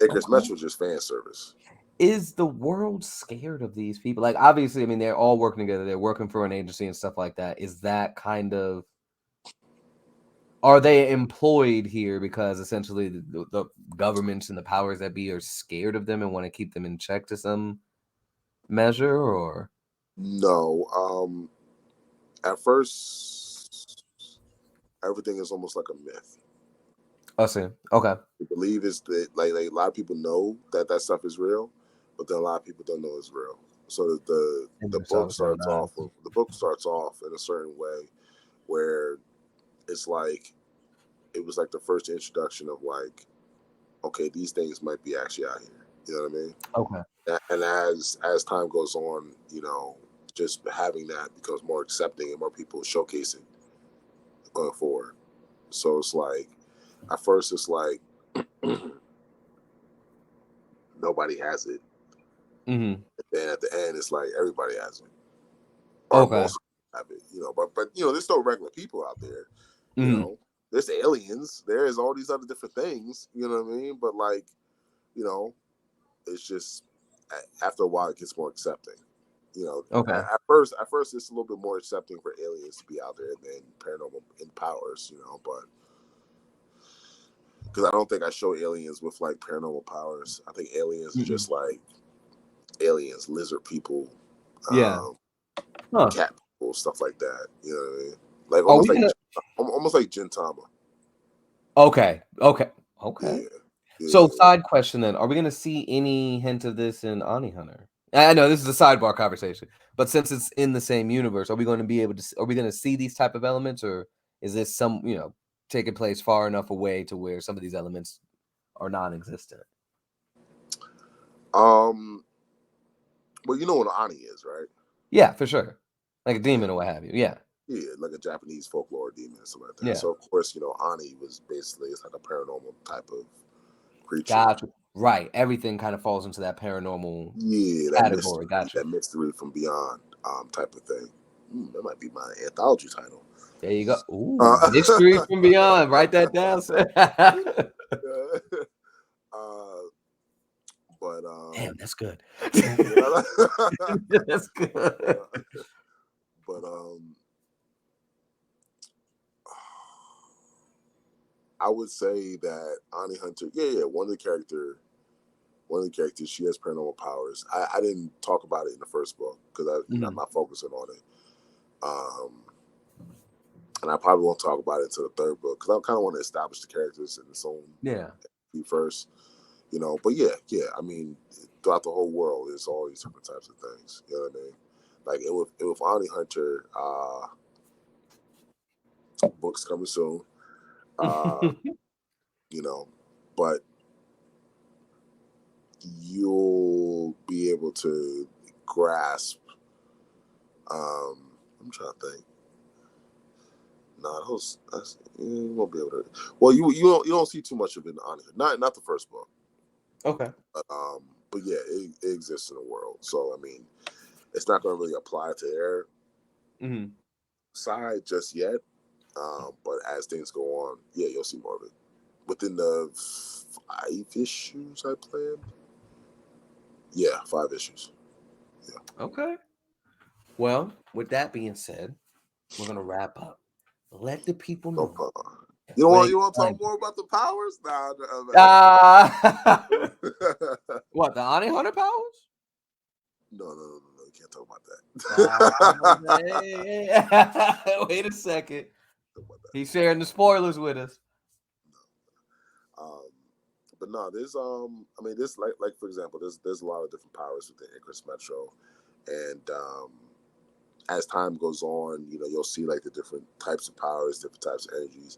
Icarus Metro is just fan service. Is the world scared of these people? Like, obviously, I mean, they're all working together. They're working for an agency and stuff like that. Is that kind of, are they employed here because essentially the governments and the powers that be are scared of them and want to keep them in check to some measure, or? No. At first, everything is almost like a myth. I see. Okay. They believe is that a lot of people know that stuff is real, but then a lot of people don't know it's real. So the book starts off in a certain way where it's like it was like the first introduction of okay, these things might be actually out here. You know what I mean? Okay. And as time goes on, just having that becomes more accepting and more people showcasing going forward. So it's like at first it's like nobody has it. Mm-hmm. And then at the end it's like everybody has it. Or Okay. most have it, but there's still regular people out there, Mm-hmm. There's aliens, there's all these other different things, you know what I mean? But it's just after a while it gets more accepting. Okay. At first it's a little bit more accepting for aliens to be out there than paranormal powers, but because I don't think I show aliens with paranormal powers. I think aliens are just aliens, lizard people, Yeah. Huh. cat people, stuff like that. You know what I mean? Like Are we gonna? almost like Gintama. Okay. Okay. Yeah, Okay. So, yeah. side question then: are we gonna see any hint of this in Ani Hunter? I know this is a sidebar conversation, but since it's in the same universe, are we going to be able to? Are we going to see these type of elements, or is this taking place far enough away to where some of these elements are non-existent? Well, you know what an Ani is, right? Yeah, for sure, like a Yeah, demon or what have you. Yeah, yeah, like a Japanese folklore demon or something like that. yeah. So of course, Ani was basically it's like a paranormal type of creature. Gotcha. Right. Everything kind of falls into that paranormal Yeah, category. Gotcha. that mystery from beyond, type of thing. That might be my anthology title. There you go. Ooh, Uh, mystery from beyond. Write that down. but Damn, that's good. yeah, That's good. but I would say that Ani Hunter, yeah, one of the characters, she has paranormal powers. I didn't talk about it in the first book because I'm not focusing on it. And I probably won't talk about it until the third book because I kind of want to establish the characters in its own first, But yeah. I mean, throughout the whole world, there's all these different types of things. You know what I mean? Like it with Ani Hunter, books coming soon. But you'll be able to grasp. I'm trying to think. No, you won't be able to. Well, you don't see too much of it on it. Not the first book. Okay. But yeah, it exists in the world. So I mean, it's not going to really apply to their side just yet. But as things go on, yeah, you'll see more of it within the 5 issues I planned. Yeah, 5 issues. Yeah. Okay. Well, with that being said, we're gonna wrap up. Let the people No know. problem. Where You they want to find talk more about the powers? Nah. you. What, the Ani Hunter powers? No. You can't talk about Oh, that. hey. Wait a second. He's sharing the spoilers with us. Um, but no, there's I mean, this like for example, there's a lot of different powers within Icarus Metro, and as time goes on, you'll see like the different types of powers, different types of energies.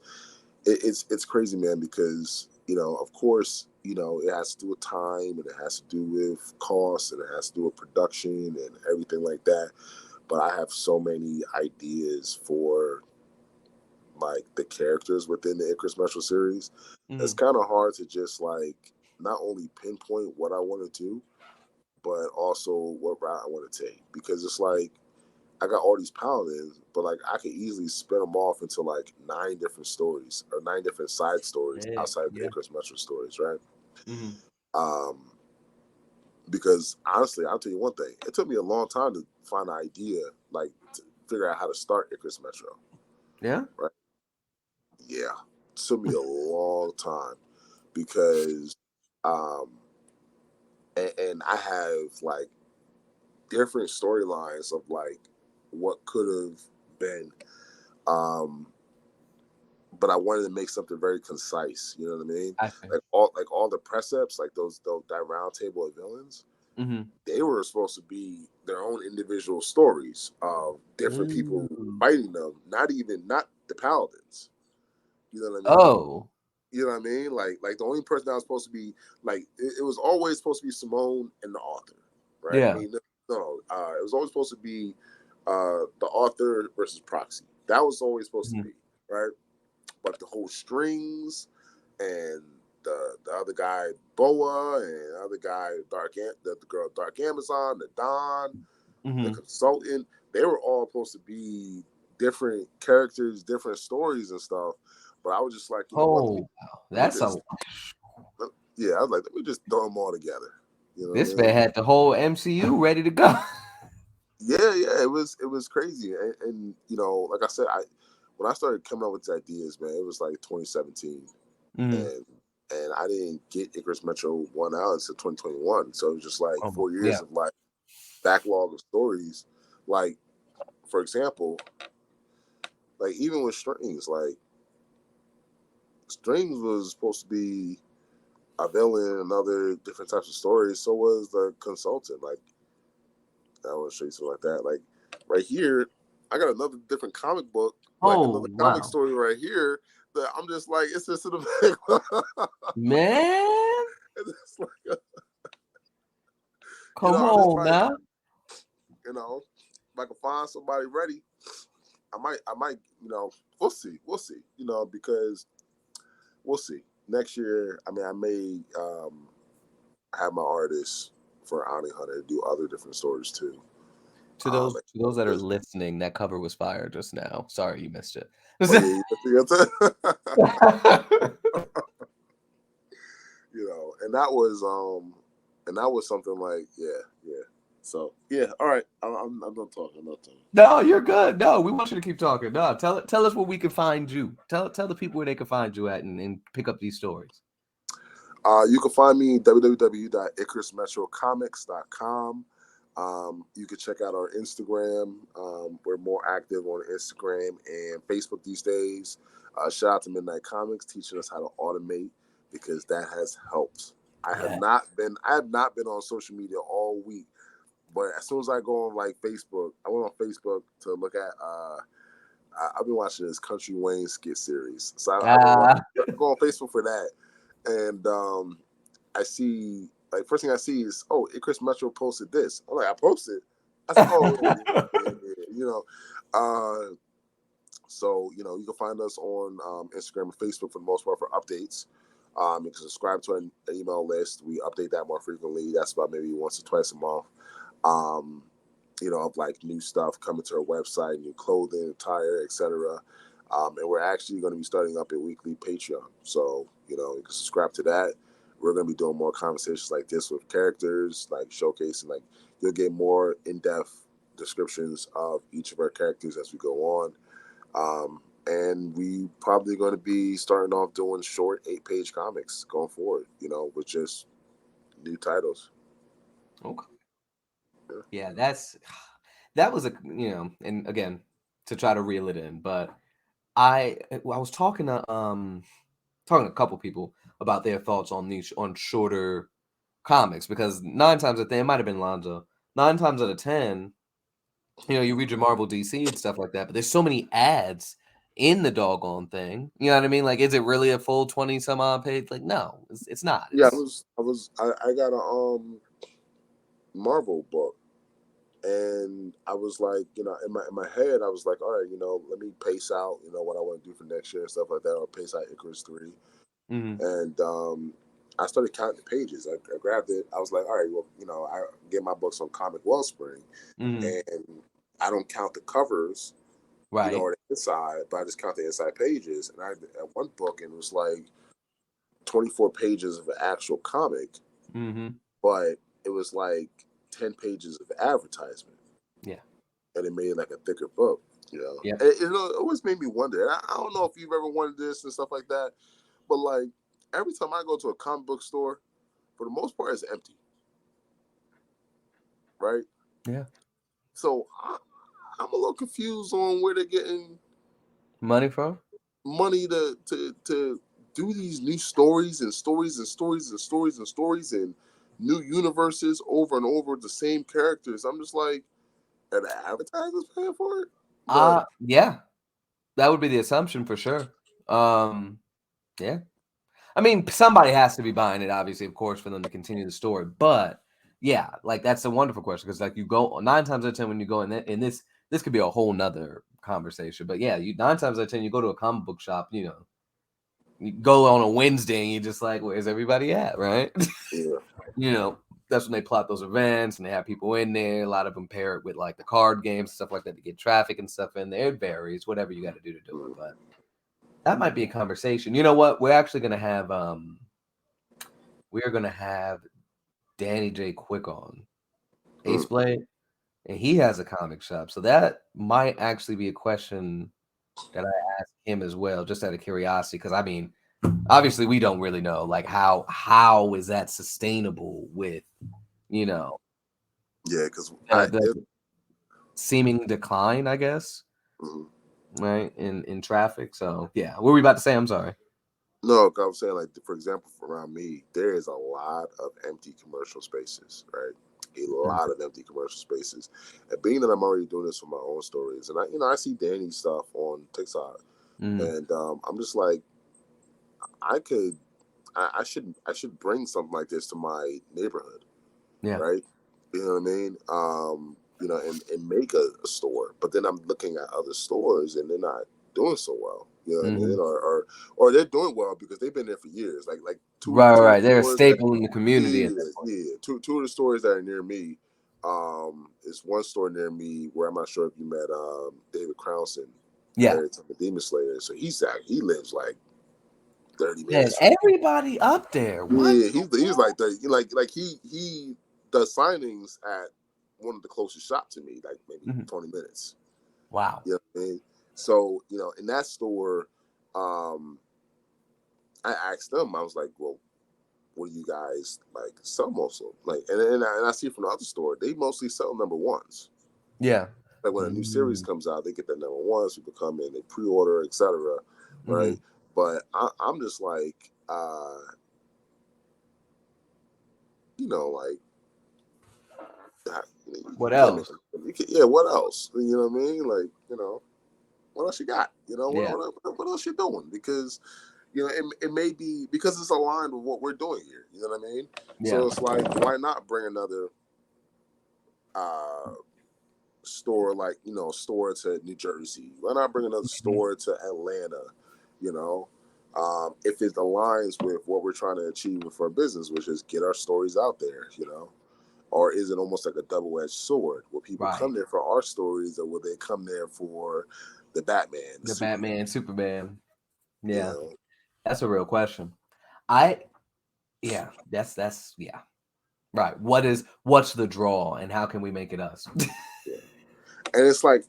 It's crazy, man, because of course, it has to do with time, and it has to do with cost, and it has to do with production and everything like that. But I have so many ideas for like the characters within the Icarus Metro series. It's kind of hard to just like not only pinpoint what I want to do, but also what route I want to take, because it's like I got all these paladins, but like I could easily spin them off into like 9 different stories or 9 different side stories outside of the Icarus Metro stories, right? Because honestly, I'll tell you one thing: it took me a long time to find an idea, like to figure out how to start Icarus Metro. Yeah. Right. Yeah, it took me a long time because, and I have like different storylines of like what could have been, but I wanted to make something very concise. You know what I mean? I see. Like all the precepts, like that round table of villains. They were supposed to be their own individual stories of different people fighting them. Not the paladins. You know what I mean? Oh. You know what I mean? Like the only person that was supposed to be like it was always supposed to be Simone and the author, right? Yeah. I mean, no, it was always supposed to be the author versus Proxy. That was always supposed to be, right? But the whole strings and the other guy Boa and the other guy the girl Dark Amazon, the Don, the consultant, they were all supposed to be different characters, different stories and stuff. But I was just like, you know what? That's I was like, let me just throw them all together. You know this what I mean? man had the whole MCU ready to go. Yeah, it was crazy, and like I said, when I started coming up with these ideas, man, it was like 2017, and I didn't get Icarus Metro 1 out until 2021, so it was just like 4 years of like backlog of stories. Like, for example, like even with Strings was supposed to be a villain and other different types of stories. So was the consultant. Like, I want to show you something like that. Like right here, I got another different comic book, like another comic story right here. That I'm just like, it's just in the back. Man, it's like, come on now. If I can find somebody ready, I might, we'll see, because we'll see. Next year, I mean, I may have my artists for Ani Hunter do other different stories too. To those that are listening, that cover was fire just now. Sorry you missed it. And that was something like, yeah. So yeah, all right. I'm not talking. No, you're good. No, we want you to keep talking. No, tell us where we can find you. Tell the people where they can find you at and pick up these stories. You can find me www.icarusmetrocomics.com. You can check out our Instagram. We're more active on Instagram and Facebook these days. Shout out to Midnight Comics teaching us how to automate, because that has helped. I have not been on social media all week, but as soon as I go on like Facebook, I went on Facebook to look at. I've been watching this Country Wayne skit series, so I go on Facebook for that, and I see like first thing I see is, oh, Icarus Metro posted this. I'm like, I posted. I said, oh, yeah. You know. So, you know, you can find us on Instagram and Facebook for the most part for updates. You can subscribe to an email list. We update that more frequently. That's about maybe once or twice a month. You know, of like new stuff coming to our website, new clothing, attire, etc. And we're actually going to be starting up a weekly Patreon. So, you know, you can subscribe to that. We're going to be doing more conversations like this with characters, like showcasing, like you'll get more in-depth descriptions of each of our characters as we go on. And we probably going to be starting off doing short 8-page comics going forward, you know, with just new titles. Okay. Yeah, that was a, you know, and again, to try to reel it in, but I was talking to a couple people about their thoughts on these on shorter comics, because 9 times out of 10, it might have been Lonzo. 9 times out of 10, you know, you read your Marvel, DC, and stuff like that, but there's so many ads in the doggone thing. You know what I mean? Like, is it really a full 20 some odd page? Like, no, it's not. Yeah, It's I got a Marvel book, and I was like, you know, in my head, I was like, all right, you know, let me pace out, you know, what I want to do for next year and stuff like that, or pace out Icarus 3. And I started counting the pages. I grabbed it. I was like, all right, well, you know, I get my books on Comic Wellspring, and I don't count the covers, you know, right. or the inside, but I just count the inside pages. And I at one book, and it was like 24 pages of an actual comic, but it was like 10 pages of advertisement. Yeah. And it made it like a thicker book, you know. Yeah. It always made me wonder. And I don't know if you've ever wanted this and stuff like that, but like every time I go to a comic book store, for the most part, it's empty, right? Yeah. So I'm a little confused on where they're getting Money from? money to do these new stories and stories and stories and stories and stories and new universes over and over with the same characters. I'm just like, are the advertisers paying for it? But Yeah. That would be the assumption for sure. Yeah. I mean, somebody has to be buying it, obviously, of course, for them to continue the story. But yeah, like that's a wonderful question, because like you go 9 times out of 10 when you go in this could be a whole nother conversation. But yeah, you 9 times out of 10 you go to a comic book shop, you know, you go on a Wednesday and you're just like, where's everybody at, right? yeah. You know, that's when they plot those events and they have people in there. A lot of them pair it with like the card games, stuff like that, to get traffic and stuff in there. It varies, whatever you got to do it. But that might be a conversation. You know what? We're actually gonna have Danny J. Quick on Ace Blade, and he has a comic shop. So that might actually be a question that I ask him as well, just out of curiosity. Because I mean, obviously we don't really know like how is that sustainable with, you know, Yeah, because the seeming decline, I guess, mm-hmm. right, in traffic. So yeah, what were we about to say? I'm sorry. No, I'm saying, like, for example, around me, there is a lot of empty commercial spaces, right? A lot of empty commercial spaces. And being that I'm already doing this for my own stories, and I see Danny's stuff on TikTok, and I'm just like, I should bring something like this to my neighborhood, Yeah. right? You know what I mean? You know, and make a store. But then I'm looking at other stores, and they're not doing so well. You know what I mean? Or they're doing well because they've been there for years. Like two of Right. the They're a stores that, staple in the community. two of the stores that are near me. Is one store near me where I'm not sure if you met David Crownson. Yeah. The Demon Slayer. So he lives like 30 Man, minutes. everybody up there. What? Yeah, he's like 30. Like he does signings at one of the closest shops to me, like maybe 20 minutes. Wow. You know what I mean? So, you know, in that store, I asked them, I was like, well, what do you guys like sell most of? Like, and I see from the other store, they mostly sell number ones. Yeah. Like when a new series comes out, they get their number ones, people come in, they pre-order, etc. Right? But I'm just like, you know, like, What else? what else? You know what I mean? Like, you know, what else you got? You know, Yeah. what else you doing? Because You know, it may be because it's aligned with what we're doing here. You know what I mean? Yeah. So it's like, why not bring another store, like, you know, store to New Jersey? Why not bring another store to Atlanta? You know, if it aligns with what we're trying to achieve with our business, which is get our stories out there, you know. Or is it almost like a double-edged sword? Will people come there for our stories, or will they come there for the Batman, the Batman, Superman? Yeah, you know? That's a real question. That's right. What's the draw, and how can we make it us? Yeah. And it's like,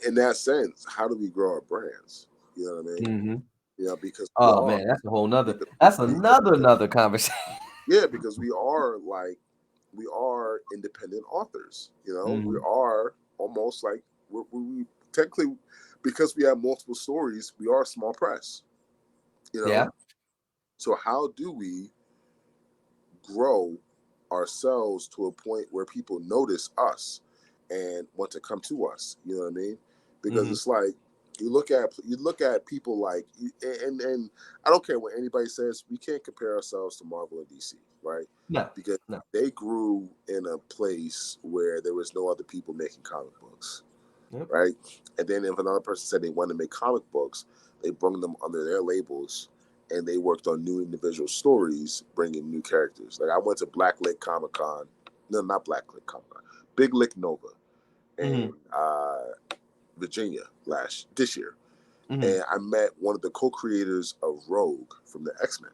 in that sense, how do we grow our brands? You know what I mean? Mm-hmm. You know, because Man, that's a whole nother. That's another conversation. Yeah, because we are independent authors. You know, we are almost like we technically, because we have multiple stories, we are a small press. You know, so how do we grow ourselves to a point where people notice us and want to come to us? You know what I mean? Because it's like, you look at people like, and I don't care what anybody says, we can't compare ourselves to Marvel and DC, right? No, because they grew in a place where there was no other people making comic books, right? And then if another person said they wanted to make comic books, they brought them under their labels, and they worked on new individual stories, bringing new characters. Like, I went to Black Lick Comic Con, no, not Black Lick Comic Con, Big Lick Nova, in Virginia this year, and I met one of the co-creators of Rogue from the X-Men.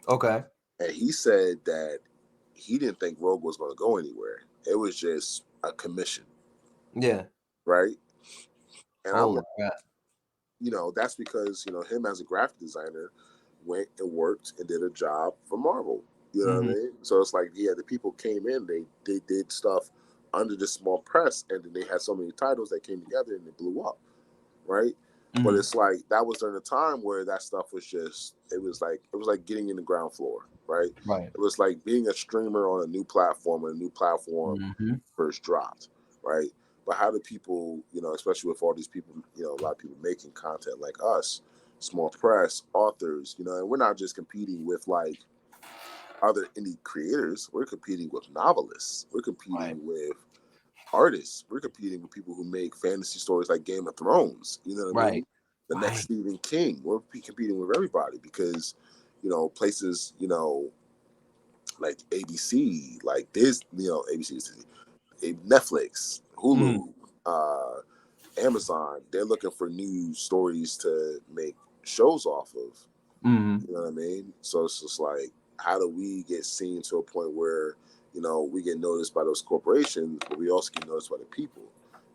Okay. And he said that he didn't think Rogue was going to go anywhere. It was just a commission. Yeah. Right. And I'm like, God. You know, that's because, you know, him as a graphic designer went and worked and did a job for Marvel. You know what I mean? So it's like, the people came in, they did stuff under this small press, and then they had so many titles that came together and it blew up. Right. But it's like, that was during a time where that stuff was just, it was like getting in the ground floor, right? It was like being a streamer on a new platform when a new platform first dropped, right? But how do people, you know, especially with all these people, you know, a lot of people making content like us, small press, authors, you know, and we're not just competing with like other indie creators, we're competing with novelists, we're competing with artists, we're competing with people who make fantasy stories like Game of Thrones, you know what I mean? The next Stephen King. We're competing with everybody because, you know, places, you know, like ABC, like this, you know, ABC, Netflix, Hulu, Amazon, they're looking for new stories to make shows off of. You know what I mean? So it's just like, how do we get seen to a point where, you know, we get noticed by those corporations, but we also get noticed by the people?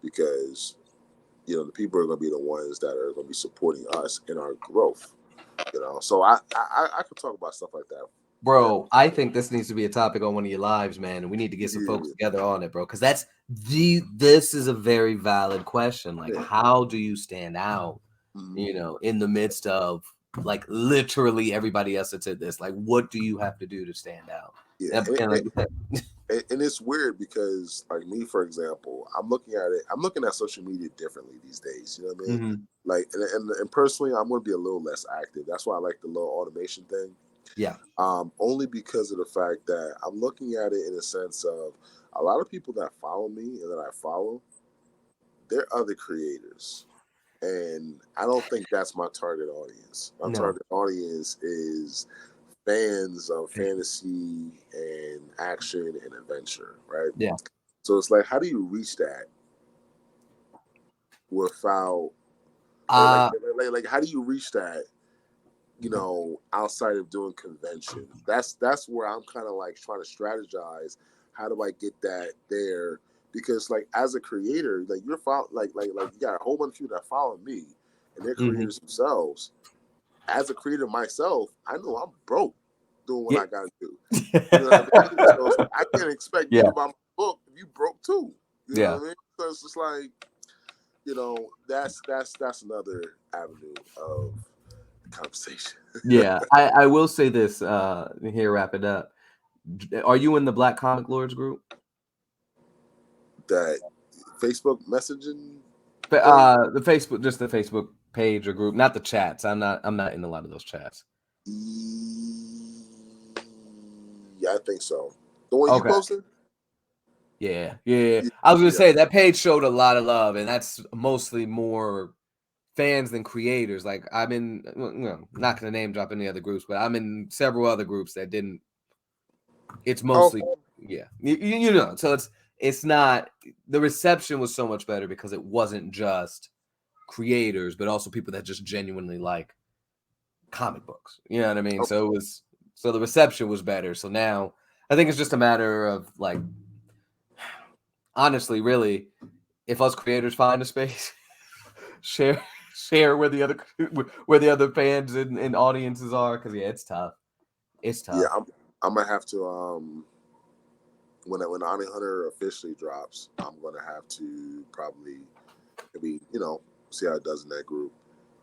Because, you know, the people are going to be the ones that are going to be supporting us in our growth. You know, so I could talk about stuff like that. Bro, I think this needs to be a topic on one of your lives, man, and we need to get some folks together on it, bro, because this is a very valid question. Like, how do you stand out, you know, in the midst of like literally everybody else that's at this? Like, what do you have to do to stand out? Yeah, and it's weird because, like, me, for example, I'm looking at social media differently these days. You know what I mean? Like, and personally, I'm going to be a little less active. That's why I like the little automation thing. Yeah. Only because of the fact that I'm looking at it in a sense of a lot of people that follow me and that I follow, they're other creators. And I don't think that's my target audience. My target audience is fans of fantasy and action and adventure, right? Yeah. So it's like, how do you reach that without, like how do you reach that, you know, outside of doing convention? That's where I'm kind of like trying to strategize. How do I get that there? Because like, as a creator, like you're like you got a whole bunch of people that follow me, and they're creators themselves. As a creator myself, I know I'm broke doing what I gotta do. You know what I mean? So it's like, I can't expect you to buy my book if you broke too. You know what I mean? So it's just like, you know, that's another avenue of conversation. Yeah, I will say this here, wrap it up. Are you in the Black Comic Lords group? That Facebook messaging the Facebook page or group, not the chats. I'm not in a lot of those chats. Yeah, I think so. The one you posted? Yeah. I was gonna say that page showed a lot of love, and that's mostly more fans than creators. Like I'm in, not gonna name drop any other groups, but I'm in several other groups that didn't. It's mostly you know. So it's not, the reception was so much better because it wasn't just creators, but also people that just genuinely like comic books. You know what I mean? So the reception was better. So now I think it's just a matter of like, honestly, really, if us creators find a space, share where the other fans and audiences are, because it's tough. Yeah, I'm gonna have to when Honey Hunter officially drops, I'm gonna have to probably maybe see how it does in that group.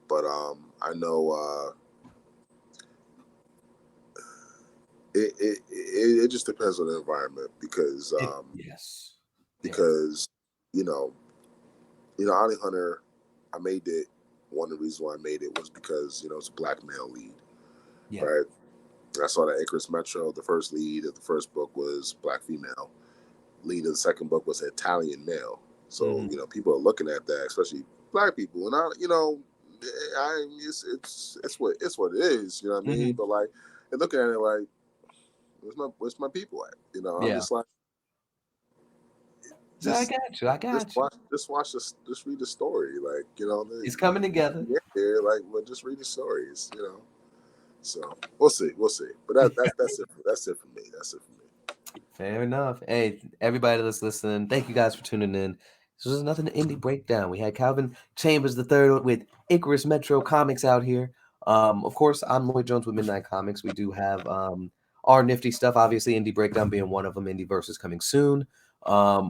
But I know it just depends on the environment because because Honey Hunter, I made it. One of the reasons why I made it was because it's a black male lead, right? I saw that Icarus Metro, the first lead of the first book was black female. Lead of the second book was Italian male. So people are looking at that, especially black people, and it's what it is. You know what I mean? But like, they're looking at it like, where's my people at? I'm just like, I got you. Just read the story, like it's coming together. Yeah, like, well, just read the stories, So we'll see. But that's it. That's it for me. Fair enough. Hey, everybody that's listening, thank you guys for tuning in. This was another indie breakdown. We had Calvin Chambers III with Icarus Metro Comics out here. Of course, I'm Lloyd Jones with Midnight Comics. We do have our nifty stuff, obviously, indie breakdown being one of them. Indie Versus coming soon.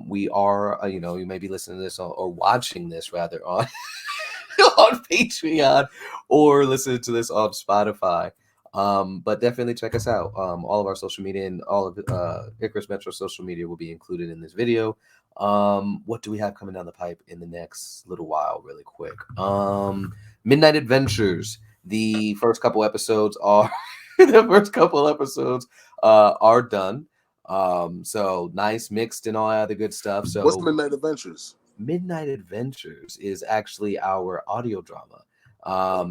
We are, you may be listening to this or watching this rather on on Patreon or listening to this on Spotify. But definitely check us out. All of our social media and all of Icarus Metro social media will be included in this video. What do we have coming down the pipe in the next little while, really quick? Midnight Adventures. The first couple episodes are are done. So nice, mixed, and all that other good stuff. So what's Midnight Adventures? Midnight Adventures is actually our audio drama.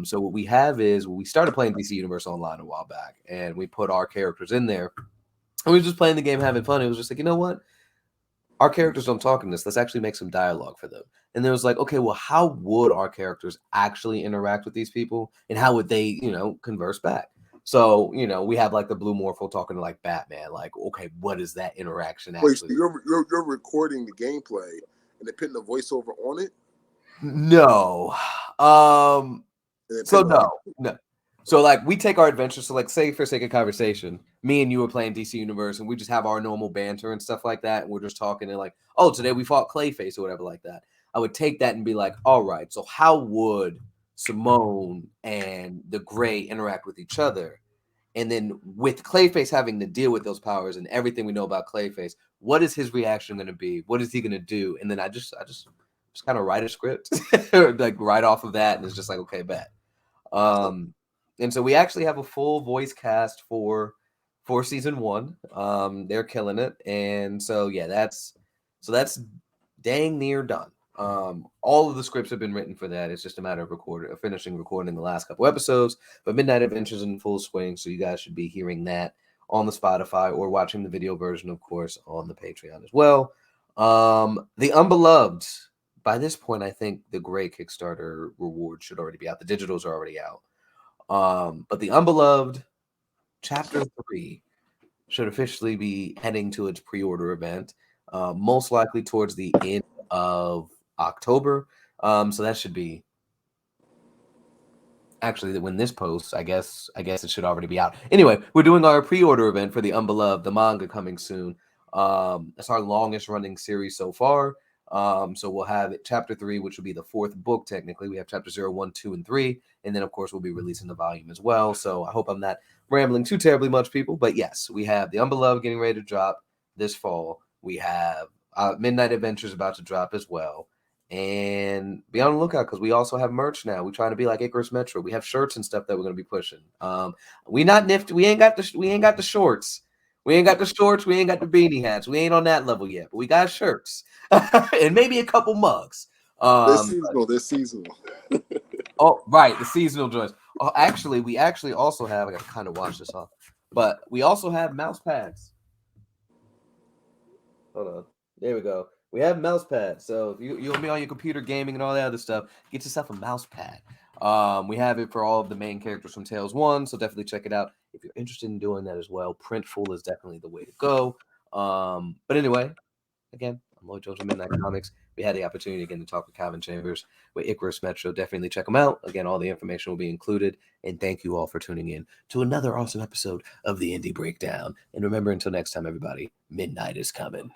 So what we have is we started playing DC Universe Online a while back, and we put our characters in there. And we were just playing the game, having fun. It was just like, you know what? Our characters don't talk in this. Let's actually make some dialogue for them. And then it was like, okay, well, how would our characters actually interact with these people, and how would they, converse back? So, we have like the Blue Morphle talking to like Batman. Like, okay, what is that interaction actually? Wait, so you're recording the gameplay and they're putting the voiceover on it? No. So no. So like we take our adventure. So like, say for sake of conversation, me and you were playing DC Universe, and we just have our normal banter and stuff like that, and we're just talking and like, oh, today we fought Clayface or whatever like that. I would take that and be like, all right, so how would Simone and the Gray interact with each other? And then with Clayface having to deal with those powers and everything we know about Clayface, what is his reaction going to be? What is he going to do? And then I just kind of write a script like right off of that, and it's just like, okay, bet. And so we actually have a full voice cast for season 1. They're killing it, and so yeah, that's dang near done. All of the scripts have been written for that. It's just a matter of finishing recording the last couple episodes. But Midnight Adventures in full swing, so you guys should be hearing that on the Spotify or watching the video version, of course, on the Patreon as well. The Unbeloved. By this point, I think the Gray Kickstarter reward should already be out. The digitals are already out. But the Unbeloved Chapter 3 should officially be heading to its pre-order event, most likely towards the end of October. So that should be actually when this posts, I guess it should already be out. Anyway, we're doing our pre-order event for the Unbeloved, the manga coming soon. That's our longest running series so far. So we'll have chapter 3, which will be the 4th book. Technically, we have chapter 0, 1, 2, and 3. And then of course we'll be releasing the volume as well. So I hope I'm not rambling too terribly much, people, but yes, we have the Unbeloved getting ready to drop this fall. We have Midnight Adventures about to drop as well. And be on the lookout because we also have merch now. We're trying to be like Icarus Metro. We have shirts and stuff that we're gonna be pushing. We not nifty. We ain't got the shorts. We ain't got the shorts. We ain't got the beanie hats. We ain't on that level yet. But we got shirts and maybe a couple mugs. They're seasonal. Oh, right, the seasonal joints. Oh, actually, we actually also have. I gotta kind of wash this off, but we also have mouse pads. Hold on. There we go. We have mouse pads. So if you'll be on your computer gaming and all that other stuff, get yourself a mouse pad. We have it for all of the main characters from Tales 1, so definitely check it out if you're interested in doing that as well. Printful is definitely the way to go. But anyway, again, I'm Lloyd Jones from Midnight Comics. We had the opportunity again to talk with Calvin Chambers with Icarus Metro. Definitely check them out. Again, all the information will be included. And thank you all for tuning in to another awesome episode of the Indie Breakdown. And remember, until next time, everybody, midnight is coming.